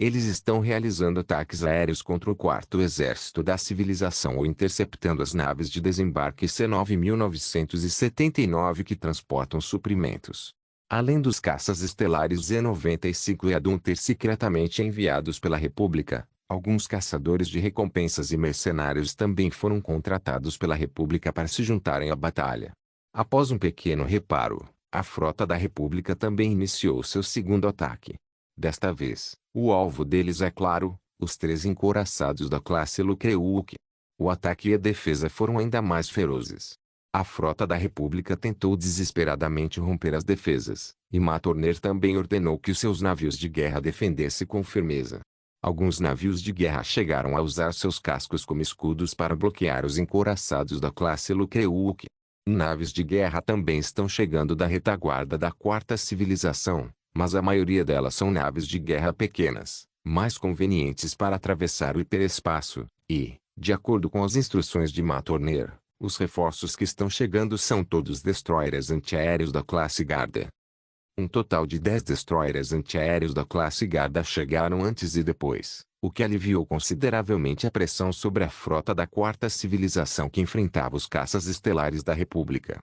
Eles estão realizando ataques aéreos contra o Quarto Exército da Civilização ou interceptando as naves de desembarque C-9.979 que transportam suprimentos. Além dos caças estelares Z-95 e a Dunter secretamente enviados pela República, alguns caçadores de recompensas e mercenários também foram contratados pela República para se juntarem à batalha. Após um pequeno reparo, a frota da República também iniciou seu segundo ataque. Desta vez, o alvo deles é claro, os 3 encouraçados da classe Lucreuc. O ataque e a defesa foram ainda mais ferozes. A frota da República tentou desesperadamente romper as defesas, e Matorner também ordenou que os seus navios de guerra defendessem com firmeza. Alguns navios de guerra chegaram a usar seus cascos como escudos para bloquear os encouraçados da classe Lucreuc. Naves de guerra também estão chegando da retaguarda da Quarta Civilização, mas a maioria delas são naves de guerra pequenas, mais convenientes para atravessar o hiperespaço, e, de acordo com as instruções de Matorner, os reforços que estão chegando são todos destroyers antiaéreos da classe Garda. Um total de 10 destroyers antiaéreos da classe Garda chegaram antes e depois, o que aliviou consideravelmente a pressão sobre a frota da Quarta Civilização que enfrentava os caças estelares da República.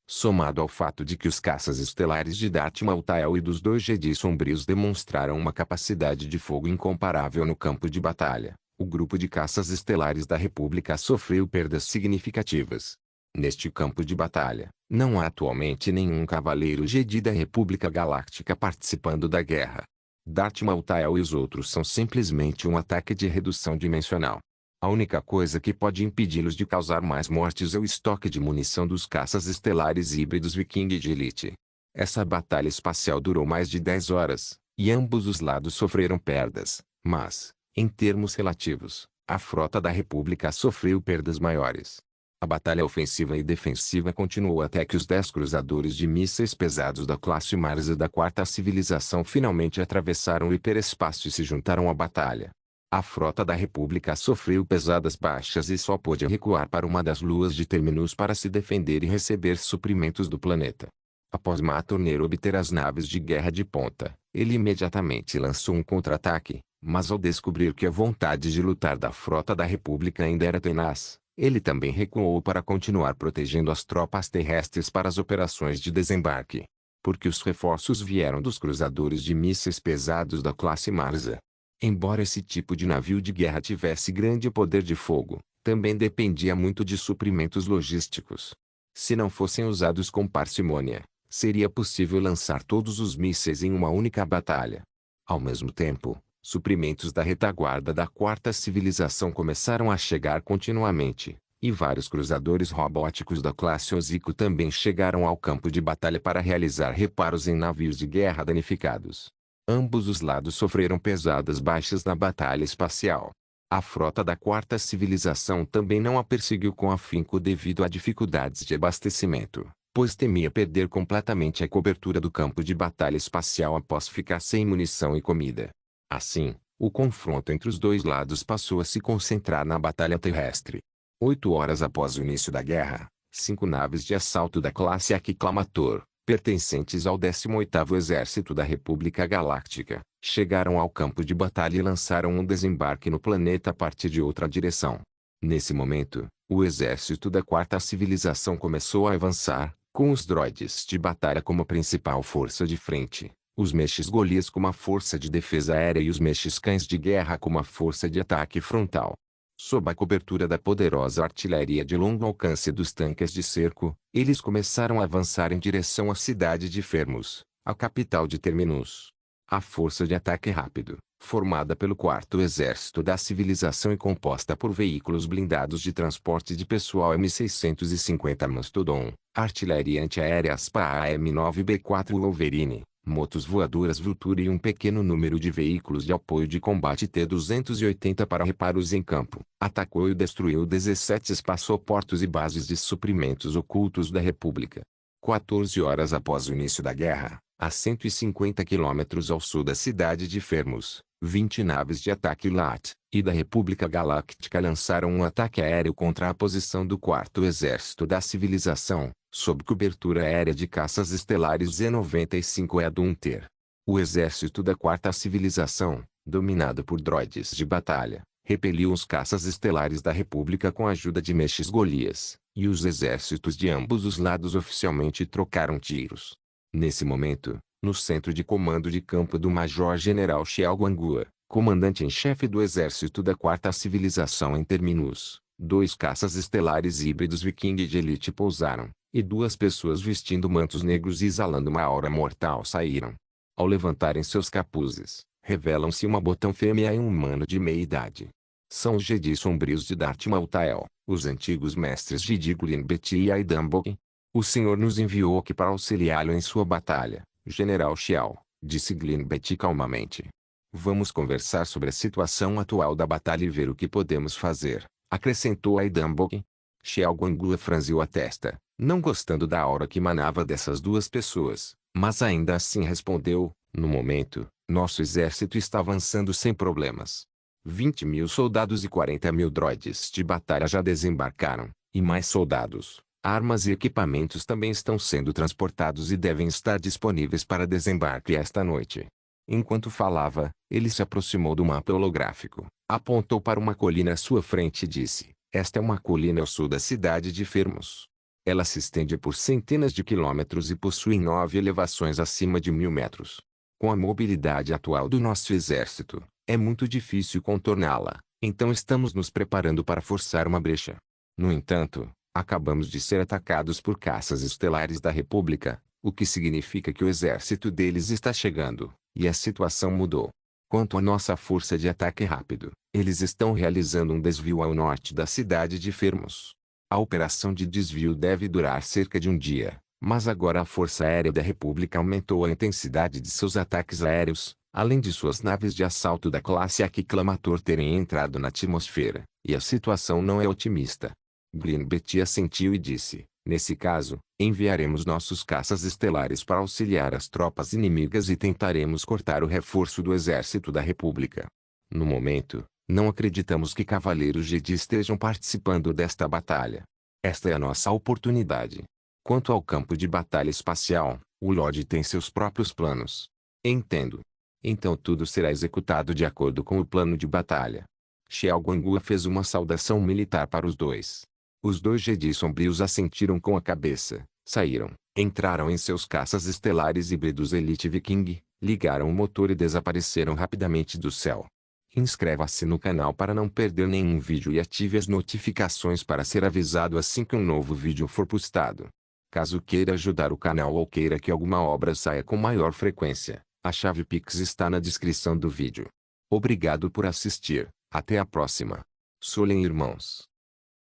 Somado ao fato de que os caças estelares de Darth Maltael e dos 2 Jedi sombrios demonstraram uma capacidade de fogo incomparável no campo de batalha, o grupo de caças estelares da República sofreu perdas significativas. Neste campo de batalha, não há atualmente nenhum cavaleiro Jedi da República Galáctica participando da guerra. Darth Maltael e os outros são simplesmente um ataque de redução dimensional. A única coisa que pode impedi-los de causar mais mortes é o estoque de munição dos caças estelares híbridos Viking de Elite. Essa batalha espacial durou mais de 10 horas, e ambos os lados sofreram perdas, mas, em termos relativos, a frota da República sofreu perdas maiores. A batalha ofensiva e defensiva continuou até que os 10 cruzadores de mísseis pesados da classe Marza da Quarta Civilização finalmente atravessaram o hiperespaço e se juntaram à batalha. A frota da República sofreu pesadas baixas e só pôde recuar para uma das luas de Terminus para se defender e receber suprimentos do planeta. Após Matorner obter as naves de guerra de ponta, ele imediatamente lançou um contra-ataque, mas ao descobrir que a vontade de lutar da frota da República ainda era tenaz, ele também recuou para continuar protegendo as tropas terrestres para as operações de desembarque. Porque os reforços vieram dos cruzadores de mísseis pesados da classe Marza. Embora esse tipo de navio de guerra tivesse grande poder de fogo, também dependia muito de suprimentos logísticos. Se não fossem usados com parcimônia, seria possível lançar todos os mísseis em uma única batalha. Ao mesmo tempo, suprimentos da retaguarda da Quarta Civilização começaram a chegar continuamente, e vários cruzadores robóticos da classe Ozico também chegaram ao campo de batalha para realizar reparos em navios de guerra danificados. Ambos os lados sofreram pesadas baixas na batalha espacial. A frota da Quarta Civilização também não a perseguiu com afinco devido a dificuldades de abastecimento, pois temia perder completamente a cobertura do campo de batalha espacial após ficar sem munição e comida. Assim, o confronto entre os dois lados passou a se concentrar na batalha terrestre. 8 horas após o início da guerra, 5 naves de assalto da classe Aquiclamator, pertencentes ao 18º Exército da República Galáctica, chegaram ao campo de batalha e lançaram um desembarque no planeta a partir de outra direção. Nesse momento, o exército da Quarta Civilização começou a avançar, com os droides de batalha como principal força de frente, os mechs Golias como a força de defesa aérea e os mechs Cães de Guerra como a força de ataque frontal. Sob a cobertura da poderosa artilharia de longo alcance dos tanques de cerco, eles começaram a avançar em direção à cidade de Fermus, a capital de Terminus. A força de ataque rápido, formada pelo 4º Exército da Civilização e composta por veículos blindados de transporte de pessoal M650 Mastodon, artilharia antiaérea ASPA AM-9B4 Wolverine, motos voadoras Vulture e um pequeno número de veículos de apoio de combate T-280 para reparos em campo, atacou e destruiu 17 espaçoportos e bases de suprimentos ocultos da República. 14 horas após o início da guerra, a 150 quilômetros ao sul da cidade de Fermus, 20 naves de ataque LAT e da República Galáctica lançaram um ataque aéreo contra a posição do 4º Exército da Civilização, sob cobertura aérea de caças estelares Z-95 e Adunter. O exército da Quarta Civilização, dominado por droides de batalha, repeliu os caças estelares da República com a ajuda de mechs Golias, e os exércitos de ambos os lados oficialmente trocaram tiros. Nesse momento, no centro de comando de campo do Major-General Xiao Guangua, comandante-em-chefe do exército da Quarta Civilização em Terminus, 2 caças estelares híbridos Viking de elite pousaram, e 2 pessoas vestindo mantos negros e exalando uma aura mortal saíram. Ao levantarem seus capuzes, revelam-se uma botão fêmea e um humano de meia-idade. São os Jedi sombrios de Darth Maltael, os antigos mestres de Diglin Beti e Aidambok. O Senhor nos enviou aqui para auxiliá-lo em sua batalha, General Xiao, disse Glin Beti calmamente. Vamos conversar sobre a situação atual da batalha e ver o que podemos fazer, acrescentou Aidambok. Xiao Guangua franziu a testa, não gostando da aura que manava dessas 2 pessoas, mas ainda assim respondeu, no momento, nosso exército está avançando sem problemas. 20.000 soldados e 40.000 droides de batalha já desembarcaram, e mais soldados, armas e equipamentos também estão sendo transportados e devem estar disponíveis para desembarque esta noite. Enquanto falava, ele se aproximou do mapa holográfico, apontou para uma colina à sua frente e disse, esta é uma colina ao sul da cidade de Fermus. Ela se estende por centenas de quilômetros e possui 9 elevações acima de 1.000 metros. Com a mobilidade atual do nosso exército, é muito difícil contorná-la, então estamos nos preparando para forçar uma brecha. No entanto, acabamos de ser atacados por caças estelares da República, o que significa que o exército deles está chegando, e a situação mudou. Quanto à nossa força de ataque rápido, eles estão realizando um desvio ao norte da cidade de Fermus. A operação de desvio deve durar cerca de um dia, mas agora a Força Aérea da República aumentou a intensidade de seus ataques aéreos, além de suas naves de assalto da classe Aquiclamator terem entrado na atmosfera, e a situação não é otimista. Greenbet assentiu e disse: nesse caso, enviaremos nossos caças estelares para auxiliar as tropas inimigas e tentaremos cortar o reforço do exército da República. No momento, não acreditamos que cavaleiros Jedi estejam participando desta batalha. Esta é a nossa oportunidade. Quanto ao campo de batalha espacial, o Lorde tem seus próprios planos. Entendo. Então tudo será executado de acordo com o plano de batalha. Xiao Guangua fez uma saudação militar para os dois. Os dois Jedi sombrios assentiram com a cabeça, saíram, entraram em seus caças estelares híbridos Elite Viking, ligaram o motor e desapareceram rapidamente do céu. Inscreva-se no canal para não perder nenhum vídeo e ative as notificações para ser avisado assim que um novo vídeo for postado. Caso queira ajudar o canal ou queira que alguma obra saia com maior frequência, a chave Pix está na descrição do vídeo. Obrigado por assistir, até a próxima. Solen Irmãos.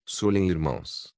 Solen Irmãos.